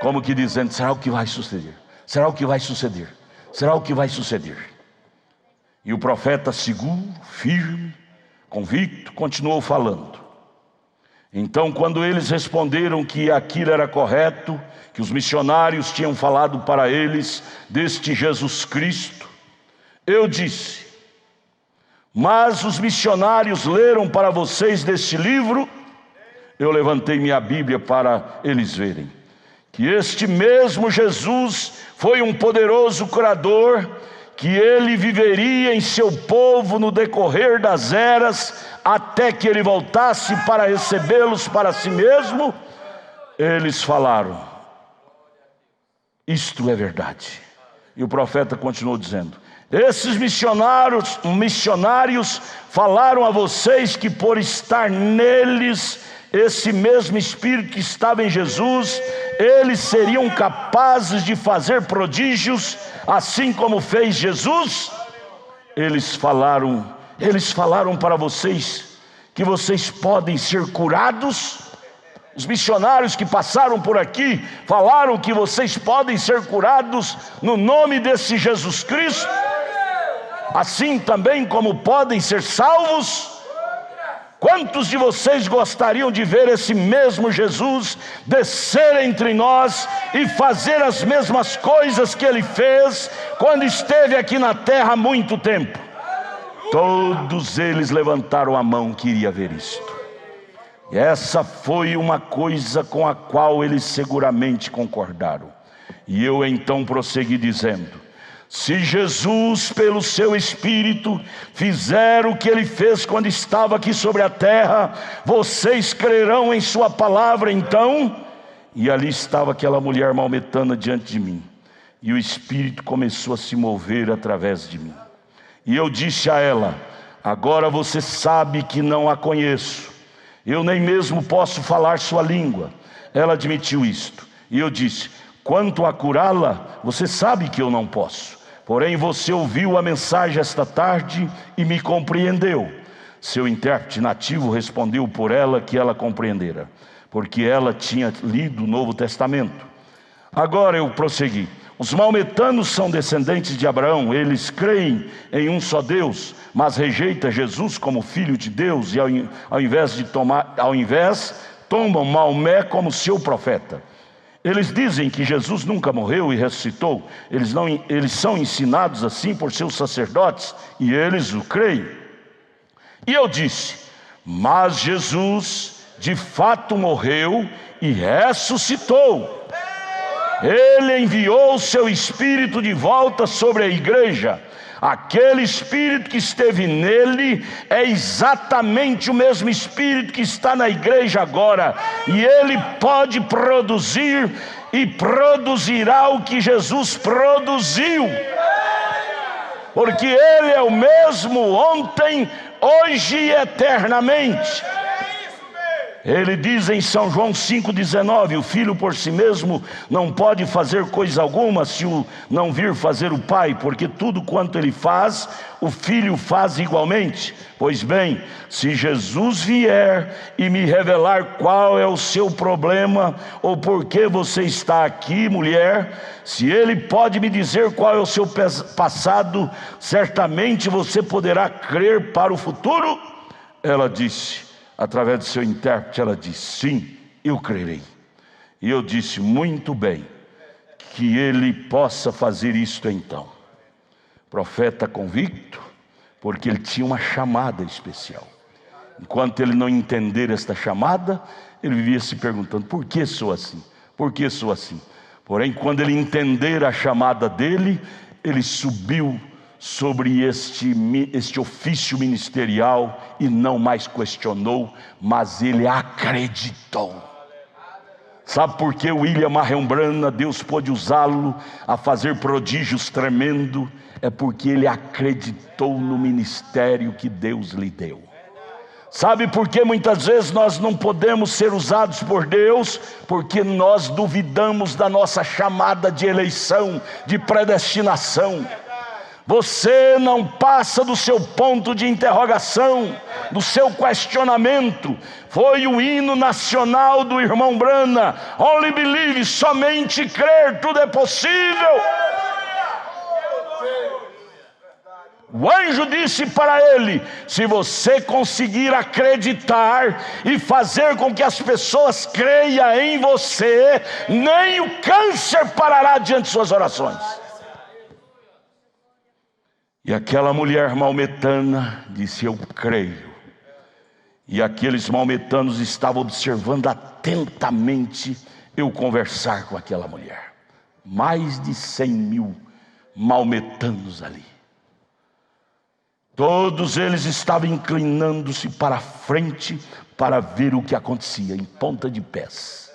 A: como que dizendo: será o que vai suceder? Será o que vai suceder? Será o que vai suceder? E o profeta, seguro, firme, convicto, continuou falando. Então, quando eles responderam que aquilo era correto, que os missionários tinham falado para eles deste Jesus Cristo, eu disse: mas os missionários leram para vocês deste livro? Eu levantei minha Bíblia para eles verem que este mesmo Jesus foi um poderoso curador, que ele viveria em seu povo no decorrer das eras, até que ele voltasse para recebê-los para si mesmo. Eles falaram: isto é verdade. E o profeta continuou dizendo: esses missionários falaram a vocês que por estar neles esse mesmo Espírito que estava em Jesus, eles seriam capazes de fazer prodígios, assim como fez Jesus. Eles falaram para vocês que vocês podem ser curados. Os missionários que passaram por aqui falaram que vocês podem ser curados no nome desse Jesus Cristo, assim também como podem ser salvos. Quantos de vocês gostariam de ver esse mesmo Jesus descer entre nós e fazer as mesmas coisas que ele fez quando esteve aqui na terra há muito tempo? Todos eles levantaram a mão que iria ver isto. E essa foi uma coisa com a qual eles seguramente concordaram. E eu então prossegui dizendo: se Jesus, pelo seu Espírito, fizer o que ele fez quando estava aqui sobre a terra, vocês crerão em sua palavra então? E ali estava aquela mulher maometana diante de mim, e o Espírito começou a se mover através de mim. E eu disse a ela: agora você sabe que não a conheço, eu nem mesmo posso falar sua língua. Ela admitiu isto, e eu disse: quanto a curá-la, você sabe que eu não posso. Porém você ouviu a mensagem esta tarde e me compreendeu. Seu intérprete nativo respondeu por ela que ela compreendera, porque ela tinha lido o Novo Testamento. Agora eu prossegui: os maometanos são descendentes de Abraão, eles creem em um só Deus, mas rejeitam Jesus como Filho de Deus, e ao invés tomam Maomé como seu profeta. Eles dizem que Jesus nunca morreu e ressuscitou. Eles são ensinados assim por seus sacerdotes, e eles o creem. E eu disse: mas Jesus de fato morreu e ressuscitou. Ele enviou o seu Espírito de volta sobre a igreja. Aquele Espírito que esteve nele é exatamente o mesmo Espírito que está na igreja agora, e ele pode produzir e produzirá o que Jesus produziu, porque ele é o mesmo ontem, hoje e eternamente. Ele diz em São João 5,19: o filho por si mesmo não pode fazer coisa alguma se o não vir fazer o pai, porque tudo quanto ele faz, o filho faz igualmente. Pois bem, se Jesus vier e me revelar qual é o seu problema, ou por que você está aqui, mulher, se ele pode me dizer qual é o seu passado, certamente você poderá crer para o futuro. Ela disse, através do seu intérprete, ela disse: sim, eu crerei. E eu disse: muito bem, que ele possa fazer isto então. Profeta convicto, porque ele tinha uma chamada especial. Enquanto ele não entender esta chamada, ele vivia se perguntando: por que sou assim? Por que sou assim? Porém, quando ele entender a chamada dele, ele subiu sobre este ofício ministerial e não mais questionou, mas ele acreditou. Sabe por que William Marion Branham, Deus pôde usá-lo a fazer prodígios tremendos? É porque ele acreditou no ministério que Deus lhe deu. Sabe por que muitas vezes nós não podemos ser usados por Deus? Porque nós duvidamos da nossa chamada de eleição, de predestinação. Você não passa do seu ponto de interrogação, do seu questionamento. Foi o hino nacional do irmão Branham: Only believe, somente crer, tudo é possível. O anjo disse para ele: se você conseguir acreditar e fazer com que as pessoas creiam em você, nem o câncer parará diante de suas orações. E aquela mulher maometana disse: eu creio. E aqueles maometanos estavam observando atentamente eu conversar com aquela mulher. Mais de 100.000 maometanos ali. Todos eles estavam inclinando-se para a frente para ver o que acontecia, em ponta de pés.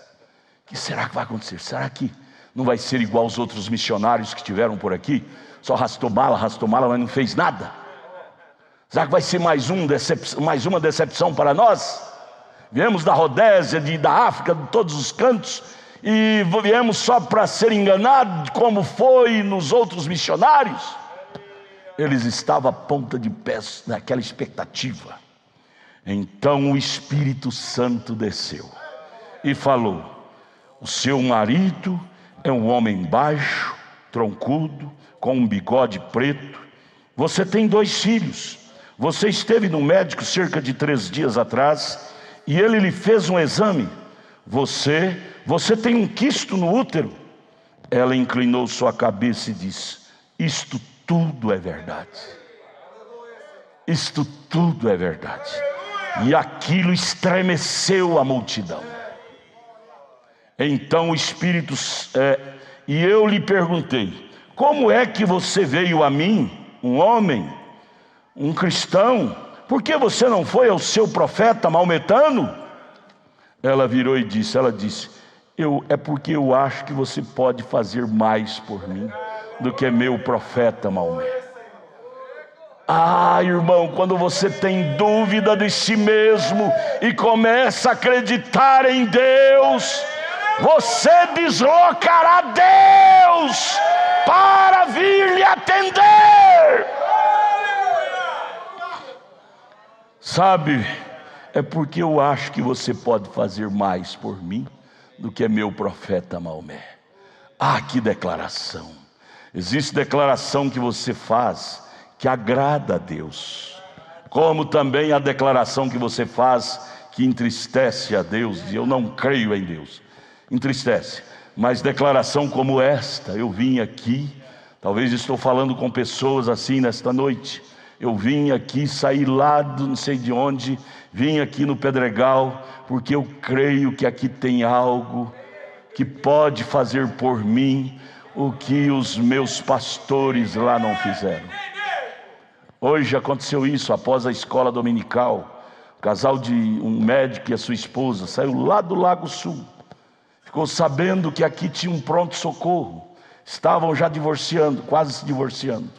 A: O que será que vai acontecer? Será que não vai ser igual aos outros missionários que estiveram por aqui? Só arrastou mala, mas não fez nada. Será que vai ser mais uma decepção para nós? Viemos da Rodésia, da África, de todos os cantos, e viemos só para ser enganados, como foi nos outros missionários? Eles estavam a ponta de pés naquela expectativa. Então o Espírito Santo desceu e falou: o seu marido é um homem baixo, troncudo, com um bigode preto. Você tem 2 filhos. Você esteve no médico cerca de 3 dias atrás e ele lhe fez um exame. Você tem um quisto no útero. Ela inclinou sua cabeça e disse: isto tudo é verdade. Isto tudo é verdade. E aquilo estremeceu a multidão. Então o Espírito e eu lhe perguntei: como é que você veio a mim, um homem, um cristão? Por que você não foi ao seu profeta maometano? Ela virou e disse: é porque eu acho que você pode fazer mais por mim do que meu profeta Maomé. Ah, irmão, quando você tem dúvida de si mesmo e começa a acreditar em Deus, você deslocará Deus para vir lhe atender. Sabe, é porque eu acho que você pode fazer mais por mim do que meu profeta Maomé. Ah, que declaração! Existe declaração que você faz que agrada a Deus, como também a declaração que você faz que entristece a Deus, e eu não creio em Deus, entristece. Mas declaração como esta: eu vim aqui, talvez estou falando com pessoas assim nesta noite, eu vim aqui, saí lá do não sei de onde, vim aqui no Pedregal, porque eu creio que aqui tem algo que pode fazer por mim o que os meus pastores lá não fizeram. Hoje aconteceu isso, após a escola dominical. O casal de um médico e a sua esposa saiu lá do Lago Sul. Ficou sabendo que aqui tinha um pronto-socorro. Estavam já divorciando, quase se divorciando.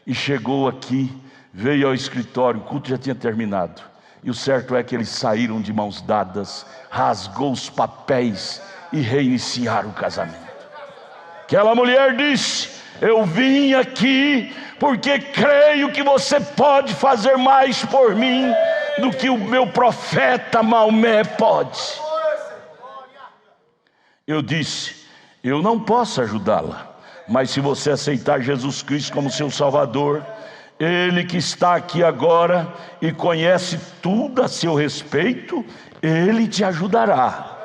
A: E chegou aqui, veio ao escritório, o culto já tinha terminado. E o certo é que eles saíram de mãos dadas, rasgou os papéis e reiniciaram o casamento. Aquela mulher disse: eu vim aqui porque creio que você pode fazer mais por mim do que o meu profeta Maomé pode. Eu disse: eu não posso ajudá-la, mas se você aceitar Jesus Cristo como seu Salvador, Ele que está aqui agora e conhece tudo a seu respeito, Ele te ajudará.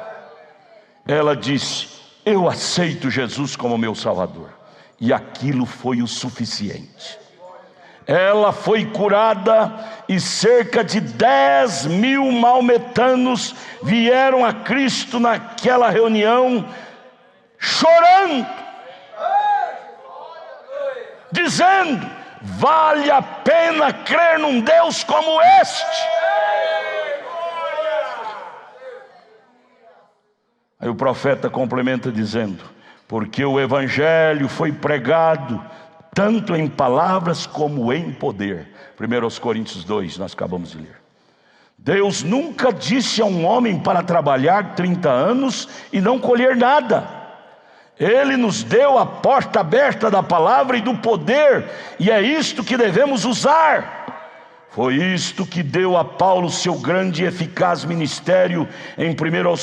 A: Ela disse: eu aceito Jesus como meu Salvador. E aquilo foi o suficiente. Ela foi curada e cerca de 10.000 maometanos vieram a Cristo naquela reunião, chorando, dizendo: vale a pena crer num Deus como este. Aí o profeta complementa dizendo: porque o evangelho foi pregado tanto em palavras como em poder. 1 Coríntios 2, nós acabamos de ler. Deus nunca disse a um homem para trabalhar 30 anos e não colher nada. Ele nos deu a porta aberta da palavra e do poder, e é isto que devemos usar. Foi isto que deu a Paulo seu grande e eficaz ministério. Em 1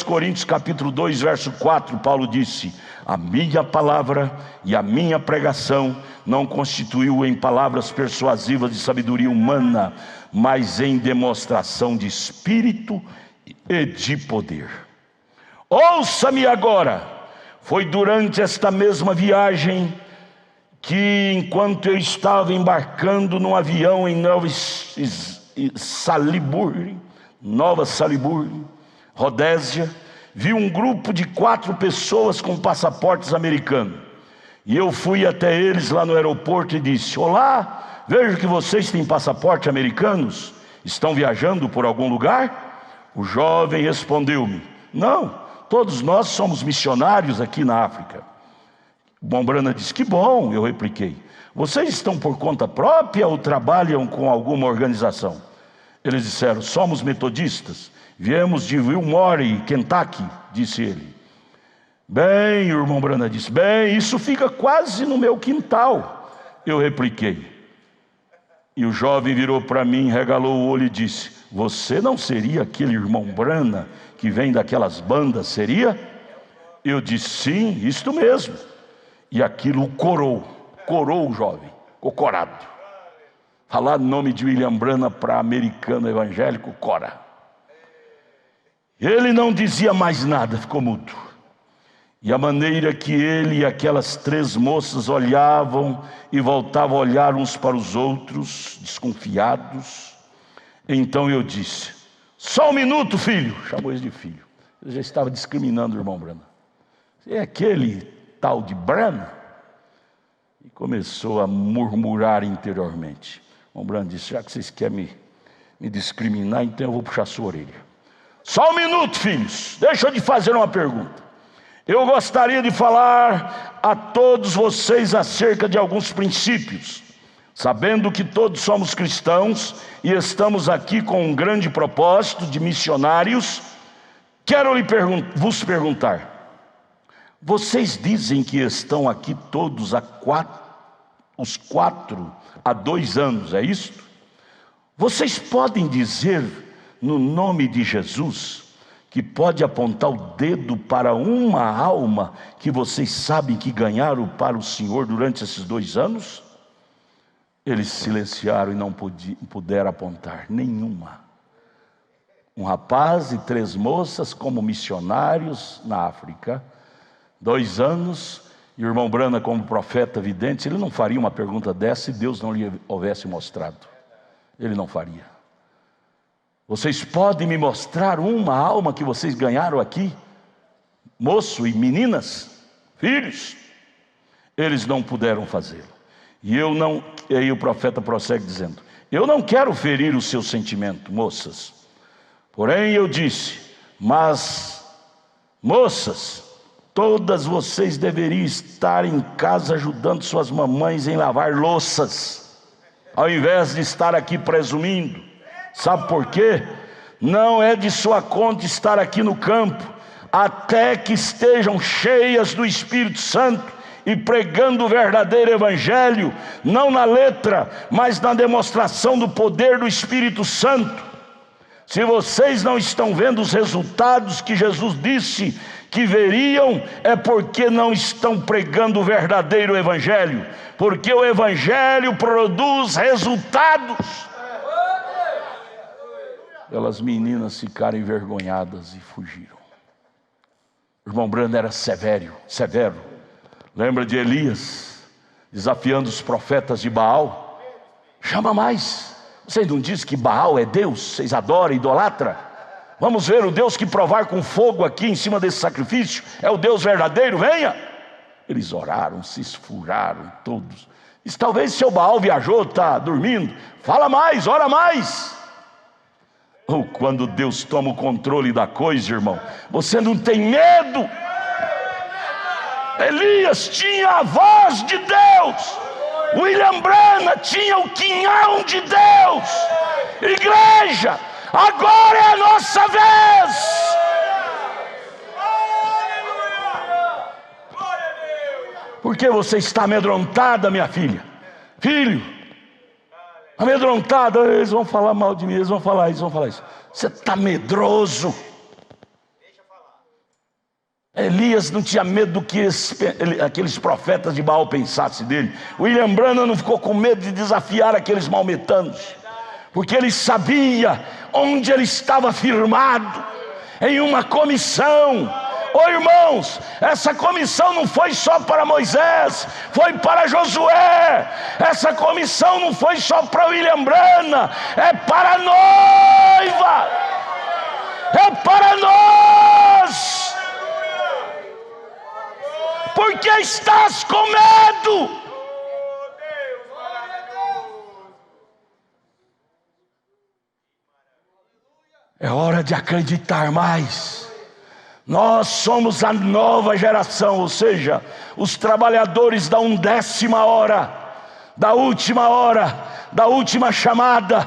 A: Coríntios capítulo 2, verso 4, Paulo disse: a minha palavra e a minha pregação não constituiu em palavras persuasivas de sabedoria humana, mas em demonstração de espírito e de poder. Ouça-me agora. Foi durante esta mesma viagem que, enquanto eu estava embarcando num avião em Nova Salisbury, Rodésia, vi um grupo de 4 pessoas com passaportes americanos. E eu fui até eles lá no aeroporto e disse: olá, vejo que vocês têm passaporte americanos. Estão viajando por algum lugar? O jovem respondeu-me: não, todos nós somos missionários aqui na África. Mombrana disse: que bom. Eu repliquei: vocês estão por conta própria ou trabalham com alguma organização? Eles disseram: somos metodistas, viemos de Wilmore, Kentucky, disse ele. Bem, o irmão Brana disse: bem, isso fica quase no meu quintal. Eu repliquei. E o jovem virou para mim, regalou o olho e disse: você não seria aquele irmão Brana que vem daquelas bandas, seria? Eu disse: sim, isto mesmo. E aquilo corou o jovem, ficou corado. Falar o nome de William Branham para americano evangélico, cora. Ele não dizia mais nada, ficou mudo. E a maneira que ele e aquelas 3 moças olhavam e voltavam a olhar uns para os outros, desconfiados. Então eu disse: só um minuto, filho. Chamou eles de filho. Eu já estava discriminando o irmão Branham. É aquele tal de Branham? E começou a murmurar interiormente. O Branham disse: já que vocês querem me discriminar, então eu vou puxar sua orelha. Só um minuto, filhos, deixa eu te fazer uma pergunta. Eu gostaria de falar a todos vocês acerca de alguns princípios, sabendo que todos somos cristãos e estamos aqui com um grande propósito de missionários. Quero vos perguntar: vocês dizem que estão aqui todos os 4 há 2 anos, é isto? Vocês podem dizer no nome de Jesus que pode apontar o dedo para uma alma que vocês sabem que ganharam para o Senhor durante esses 2 anos? Eles silenciaram e não puderam apontar nenhuma. Um rapaz e 3 moças como missionários na África, 2 anos, e o irmão Branham como profeta vidente, ele não faria uma pergunta dessa se Deus não lhe houvesse mostrado. Ele não faria. Vocês podem me mostrar uma alma que vocês ganharam aqui? moço e meninas, filhos, eles não puderam fazê-lo. E aí o profeta prossegue dizendo: eu não quero ferir o seu sentimento, moças. Porém eu disse: mas, moças, todas vocês deveriam estar em casa ajudando suas mamães em lavar louças, ao invés de estar aqui presumindo. Sabe por quê? Não é de sua conta estar aqui no campo, até que estejam cheias do Espírito Santo e pregando o verdadeiro evangelho, não na letra, mas na demonstração do poder do Espírito Santo. Se vocês não estão vendo os resultados que Jesus disse que veriam, é porque não estão pregando o verdadeiro evangelho, porque o evangelho produz resultados. Aquelas meninas ficaram envergonhadas e fugiram. O irmão Branham era severo. Lembra de Elias desafiando os profetas de Baal? Chama mais. Vocês não dizem que Baal é Deus? Vocês adoram, idolatra? Vamos ver o Deus que provar com fogo aqui em cima desse sacrifício. É o Deus verdadeiro, venha. Eles oraram, se esfuraram todos. E talvez seu Baal viajou, está dormindo. Fala mais, ora mais. Quando Deus toma o controle da coisa, irmão, você não tem medo. Elias tinha a voz de Deus. William Branham tinha o quinhão de Deus. Igreja, agora é a nossa vez. Por que você está amedrontada, minha filha? Filho, amedrontada, eles vão falar mal de mim, eles vão falar isso. Você está medroso. Elias não tinha medo do que aqueles profetas de Baal pensassem dele. William Branham não ficou com medo de desafiar aqueles maometanos, porque ele sabia onde ele estava firmado, em uma comissão. Irmãos, essa comissão não foi só para Moisés, foi para Josué. Essa comissão não foi só para William Branham, é para a noiva, é para nós. Por que estás com medo? É hora de acreditar mais. Nós somos a nova geração, ou seja, os trabalhadores da 1/10 hora, da última chamada.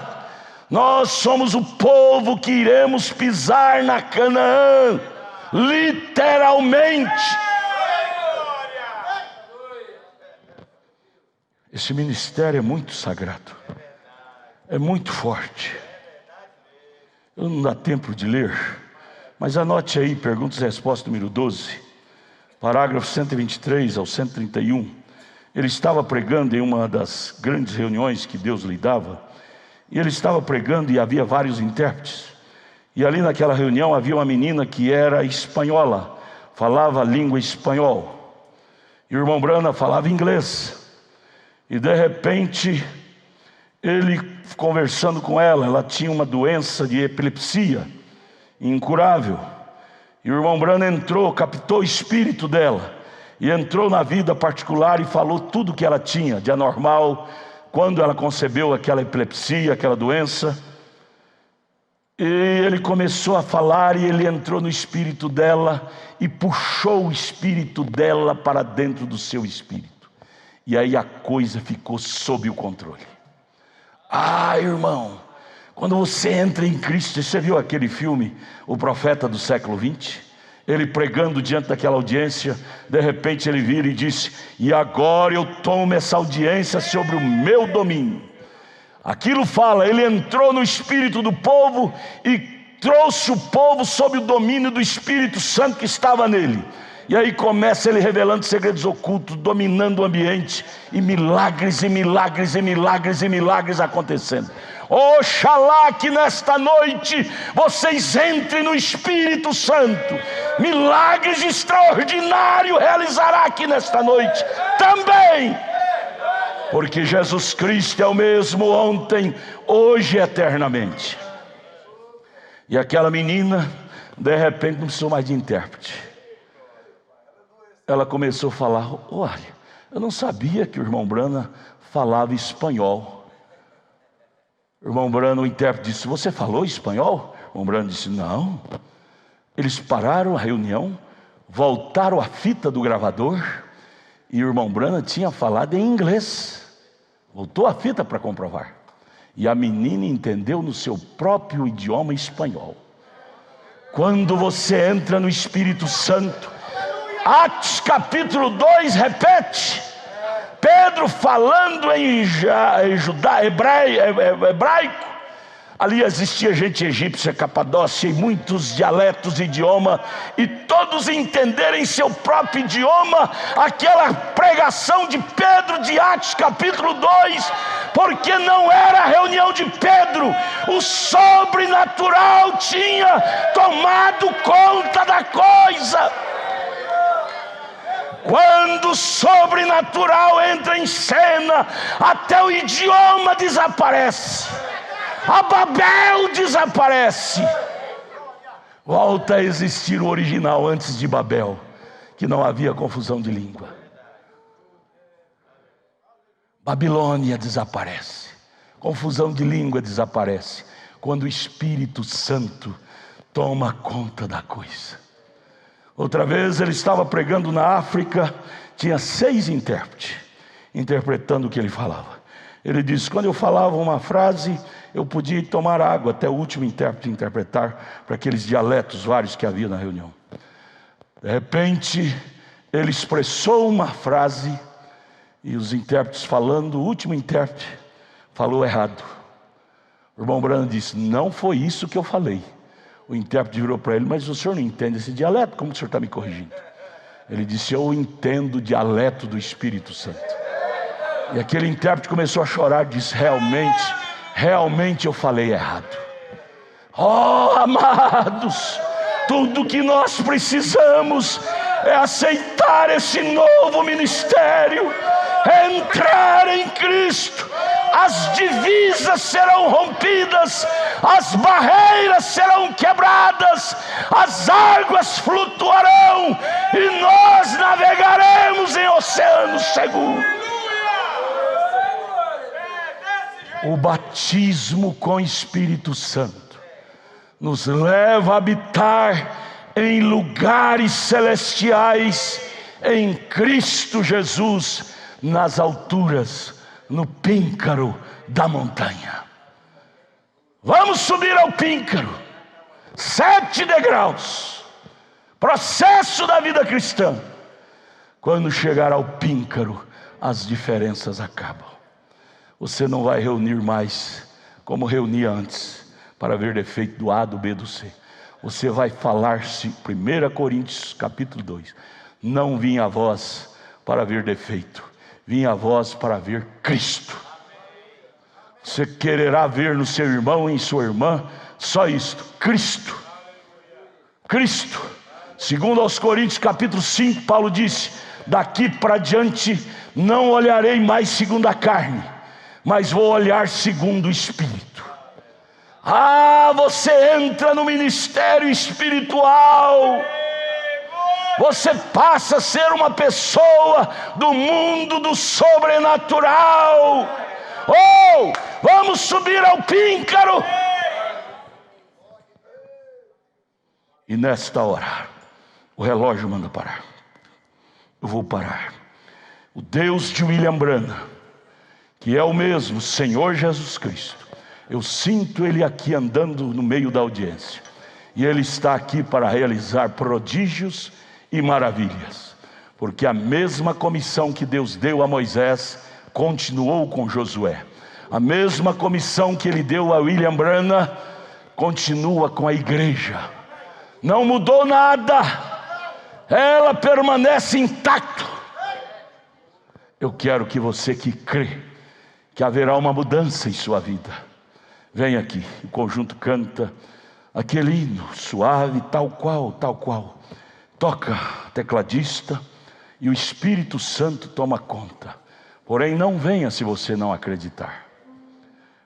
A: Nós somos o povo que iremos pisar na Canaã, literalmente. Esse ministério é muito sagrado, é muito forte. Eu não dá tempo de ler, mas anote aí, perguntas e respostas número 12, parágrafo 123 ao 131. Ele estava pregando em uma das grandes reuniões que Deus lhe dava, e ele estava pregando e havia vários intérpretes. E ali naquela reunião havia uma menina que era espanhola, falava a língua espanhol, e o irmão Branham falava inglês. E de repente, ele conversando com ela tinha uma doença de epilepsia incurável. E o irmão Branham entrou, captou o espírito dela e entrou na vida particular e falou tudo o que ela tinha de anormal quando ela concebeu aquela epilepsia, aquela doença. E ele começou a falar e ele entrou no espírito dela e puxou o espírito dela para dentro do seu espírito. E aí a coisa ficou sob o controle. Irmão, quando você entra em Cristo, você viu aquele filme, O Profeta do Século XX? Ele pregando diante daquela audiência, de repente ele vira e disse: e agora eu tomo essa audiência sobre o meu domínio. Aquilo fala, ele entrou no espírito do povo e trouxe o povo sob o domínio do Espírito Santo que estava nele. E aí começa ele revelando segredos ocultos, dominando o ambiente, e milagres acontecendo. Oxalá que nesta noite vocês entrem no Espírito Santo. Milagres extraordinários realizará aqui nesta noite também, porque Jesus Cristo é o mesmo ontem, hoje e eternamente. E aquela menina de repente não precisou mais de intérprete. ela começou a falar: olha, eu não sabia que o irmão Branham falava espanhol. O irmão Branham, o intérprete, disse: você falou espanhol? O irmão Branham disse: não. Eles pararam a reunião, voltaram a fita do gravador, e o irmão Branham tinha falado em inglês. Voltou a fita para comprovar. E a menina entendeu no seu próprio idioma espanhol. Quando você entra no Espírito Santo, Atos capítulo 2 repete, Pedro falando em hebraico. Ali existia gente egípcia, Capadócia, e muitos dialetos e idioma, e todos entenderem seu próprio idioma, aquela pregação de Pedro de Atos capítulo 2, porque não era a reunião de Pedro, o sobrenatural tinha tomado conta da coisa. Quando o sobrenatural entra em cena, até o idioma desaparece, a Babel desaparece, volta a existir o original antes de Babel, que não havia confusão de língua. Babilônia desaparece, confusão de língua desaparece, quando o Espírito Santo toma conta da coisa. Outra vez ele estava pregando na África, tinha 6 intérpretes, interpretando o que ele falava. Ele disse: quando eu falava uma frase, eu podia tomar água até o último intérprete interpretar para aqueles dialetos vários que havia na reunião. De repente, ele expressou uma frase, e os intérpretes falando, o último intérprete falou errado. O irmão Branham disse: não foi isso que eu falei. O intérprete virou para ele: mas o senhor não entende esse dialeto? Como o senhor está me corrigindo? Ele disse: eu entendo o dialeto do Espírito Santo. E aquele intérprete começou a chorar, disse: realmente eu falei errado. Oh, amados, tudo que nós precisamos é aceitar esse novo ministério, entrar em Cristo. As divisas serão rompidas, as barreiras serão quebradas, as águas flutuarão e nós navegaremos em oceanos seguros. O batismo com o Espírito Santo nos leva a habitar em lugares celestiais em Cristo Jesus, nas alturas, no píncaro da montanha. Vamos subir ao píncaro, 7 degraus, processo da vida cristã. Quando chegar ao píncaro, as diferenças acabam. Você não vai reunir mais como reunia antes, para ver defeito do A, do B, do C. Você vai falar-se, 1 Coríntios capítulo 2, não vim a vós para ver defeito, vim a vós para ver Cristo. Você quererá ver no seu irmão e em sua irmã só isto: Cristo. Cristo. Segundo aos Coríntios capítulo 5, Paulo disse: daqui para diante não olharei mais segundo a carne, mas vou olhar segundo o Espírito. Ah, você entra no ministério espiritual, você passa a ser uma pessoa do mundo do sobrenatural. Oh, vamos subir ao píncaro. E nesta hora, o relógio manda parar. Eu vou parar. O Deus de William Branham, que é o mesmo Senhor Jesus Cristo, eu sinto Ele aqui andando no meio da audiência, e Ele está aqui para realizar prodígios e maravilhas, porque a mesma comissão que Deus deu a Moisés continuou com Josué, a mesma comissão que Ele deu a William Branham continua com a igreja. Não mudou nada, ela permanece intacta. Eu quero que você que crê que haverá uma mudança em sua vida, vem aqui. O conjunto canta aquele hino suave, tal qual. Toca tecladista e o Espírito Santo toma conta. Porém, não venha se você não acreditar.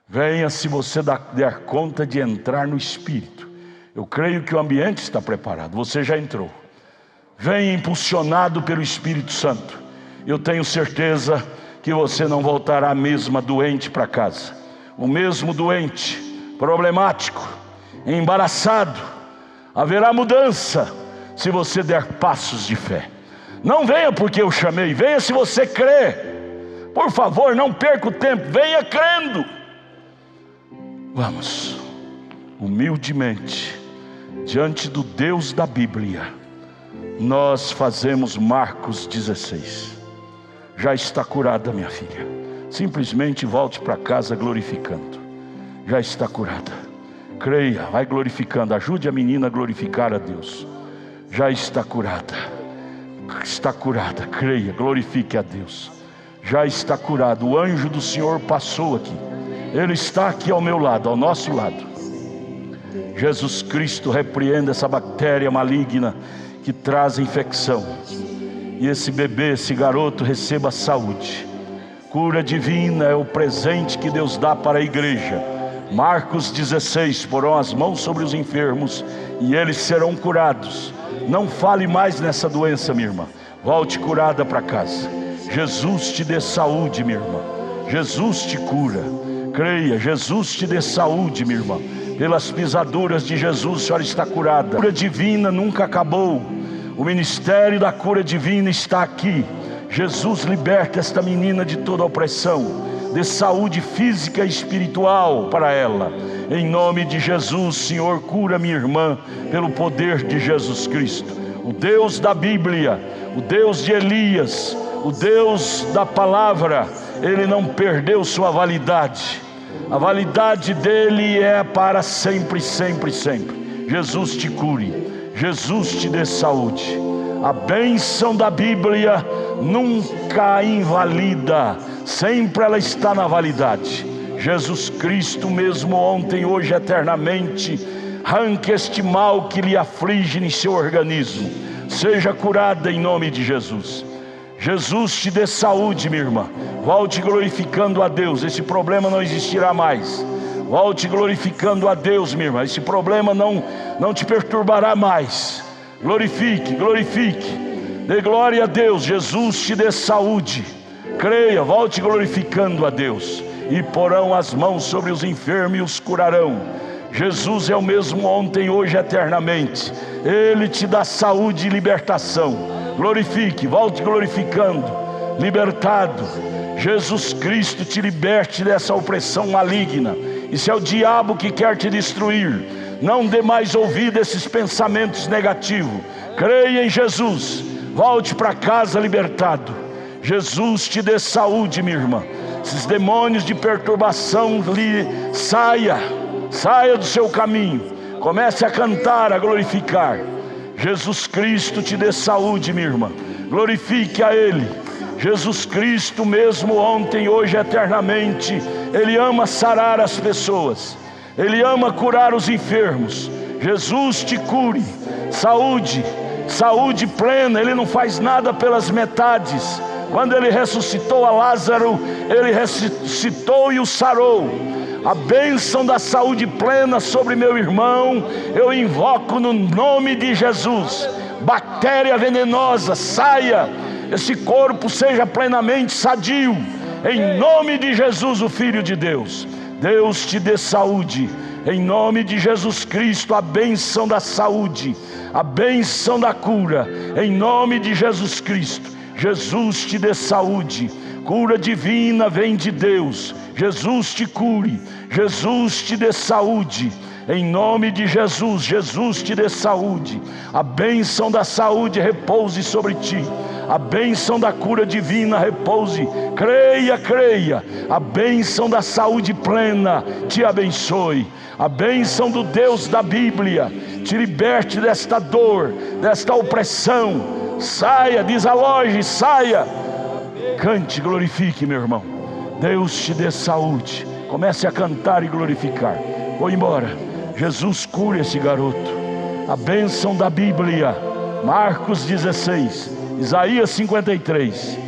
A: Venha se você der conta de entrar no Espírito. Eu creio que o ambiente está preparado. Você já entrou. Venha impulsionado pelo Espírito Santo. Eu tenho certeza que você não voltará a mesma doente para casa. O mesmo doente, problemático, embaraçado. Haverá mudança se você der passos de fé. Não venha porque eu chamei, venha se você crê. Por favor, não perca o tempo, venha crendo. Vamos, humildemente, diante do Deus da Bíblia, nós fazemos Marcos 16. Já está curada, minha filha. Simplesmente volte para casa glorificando. Já está curada. Creia, vai glorificando. Ajude a menina a glorificar a Deus. Já está curada. Está curada. Creia, glorifique a Deus. Já está curado. O anjo do Senhor passou aqui. Ele está aqui ao meu lado, ao nosso lado. Jesus Cristo repreenda essa bactéria maligna que traz infecção. E esse bebê, esse garoto receba saúde. Cura divina é o presente que Deus dá para a igreja. Marcos 16, porão as mãos sobre os enfermos e eles serão curados. Não fale mais nessa doença, minha irmã. Volte curada para casa. Jesus te dê saúde, minha irmã. Jesus te cura. Creia, Jesus te dê saúde, minha irmã. Pelas pisaduras de Jesus, a senhora está curada. A cura divina nunca acabou. O ministério da cura divina está aqui. Jesus liberta esta menina de toda opressão. Dê saúde física e espiritual para ela. Em nome de Jesus, Senhor, cura minha irmã pelo poder de Jesus Cristo. O Deus da Bíblia, o Deus de Elias, o Deus da palavra, Ele não perdeu sua validade. A validade dele é para sempre, sempre, sempre. Jesus te cure. Jesus te dê saúde. A bênção da Bíblia nunca invalida, sempre ela está na validade. Jesus Cristo mesmo ontem, hoje, eternamente, arranque este mal que lhe aflige em seu organismo. Seja curada em nome de Jesus. Jesus te dê saúde, minha irmã. Volte glorificando a Deus, esse problema não existirá mais. Volte glorificando a Deus, minha irmã. Esse problema não te perturbará mais. Glorifique, glorifique. Dê glória a Deus. Jesus te dê saúde. Creia, volte glorificando a Deus. E porão as mãos sobre os enfermos e os curarão. Jesus é o mesmo ontem, hoje, eternamente. Ele te dá saúde e libertação. Glorifique, volte glorificando. Libertado. Jesus Cristo te liberte dessa opressão maligna. Isso é o diabo que quer te destruir. Não dê mais ouvido a esses pensamentos negativos. Creia em Jesus. Volte para casa libertado. Jesus te dê saúde, minha irmã. Esses demônios de perturbação saia do seu caminho. Comece a cantar, a glorificar. Jesus Cristo te dê saúde, minha irmã. Glorifique a Ele. Jesus Cristo mesmo ontem, hoje, eternamente, Ele ama sarar as pessoas. Ele ama curar os enfermos. Jesus te cure. Saúde, saúde plena. Ele não faz nada pelas metades. Quando Ele ressuscitou a Lázaro, Ele ressuscitou e o sarou. A bênção da saúde plena sobre meu irmão, eu invoco no nome de Jesus. Bactéria venenosa, saia. Esse corpo seja plenamente sadio. Em nome de Jesus, o Filho de Deus. Deus te dê saúde. Em nome de Jesus Cristo, a bênção da saúde, a bênção da cura. Em nome de Jesus Cristo. Jesus te dê saúde. Cura divina vem de Deus. Jesus te cure. Jesus te dê saúde. Em nome de Jesus, Jesus te dê saúde. A bênção da saúde repouse sobre ti. A bênção da cura divina repouse. Creia, creia. A bênção da saúde plena te abençoe. A bênção do Deus da Bíblia te liberte desta dor, desta opressão. Saia, desaloje, saia. Cante, glorifique, meu irmão. Deus te dê saúde. Comece a cantar e glorificar. Vou embora. Jesus cura esse garoto. A bênção da Bíblia. Marcos 16, Isaías 53.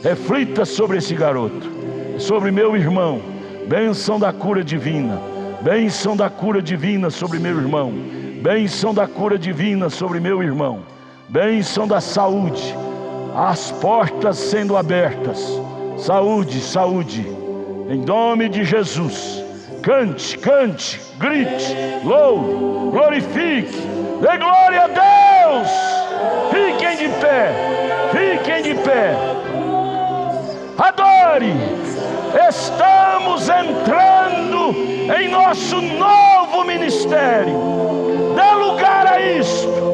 A: Reflita sobre esse garoto, sobre meu irmão. Bênção da cura divina. Bênção da cura divina sobre meu irmão. Bênção da cura divina sobre meu irmão. bênção da saúde, as portas sendo abertas, saúde, saúde, em nome de Jesus. Cante, cante, grite, louve, glorifique, dê glória a Deus. Fiquem de pé, fiquem de pé, adore. Estamos entrando em nosso novo ministério. Dê lugar a isto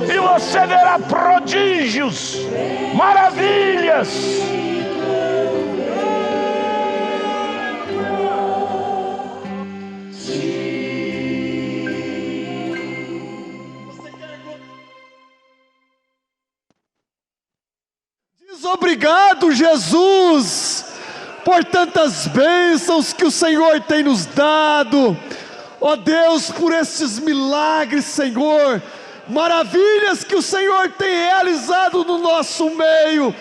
A: e você verá prodígios, maravilhas.
C: Diz obrigado, Jesus, por tantas bênçãos que o Senhor tem nos dado. Ó Deus, por esses milagres, Senhor, maravilhas que o Senhor tem realizado no nosso meio.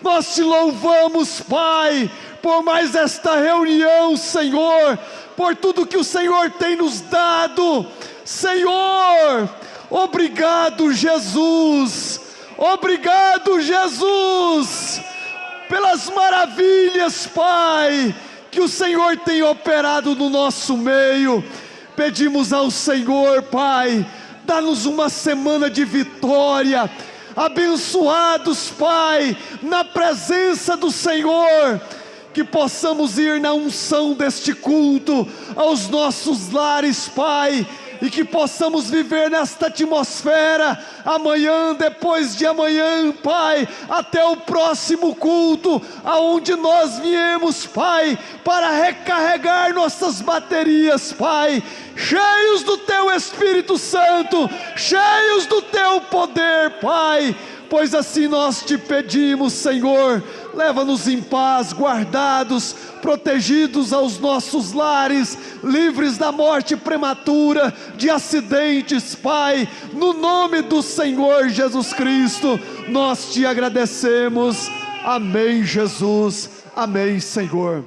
C: Nós te louvamos, Pai, por mais esta reunião, Senhor, por tudo que o Senhor tem nos dado. Senhor, obrigado, Jesus. Obrigado, Jesus, pelas maravilhas, Pai, que o Senhor tem operado no nosso meio. Pedimos ao Senhor, Pai, dá-nos uma semana de vitória, abençoados, Pai, na presença do Senhor, que possamos ir na unção deste culto aos nossos lares, Pai, e que possamos viver nesta atmosfera, amanhã, depois de amanhã, Pai, até o próximo culto, aonde nós viemos, Pai, para recarregar nossas baterias, Pai, cheios do Teu Espírito Santo, cheios do Teu poder, Pai, pois assim nós te pedimos, Senhor. Leva-nos em paz, guardados, protegidos aos nossos lares, livres da morte prematura, de acidentes, Pai, no nome do Senhor Jesus Cristo, nós te agradecemos. Amém, Jesus. Amém, Senhor.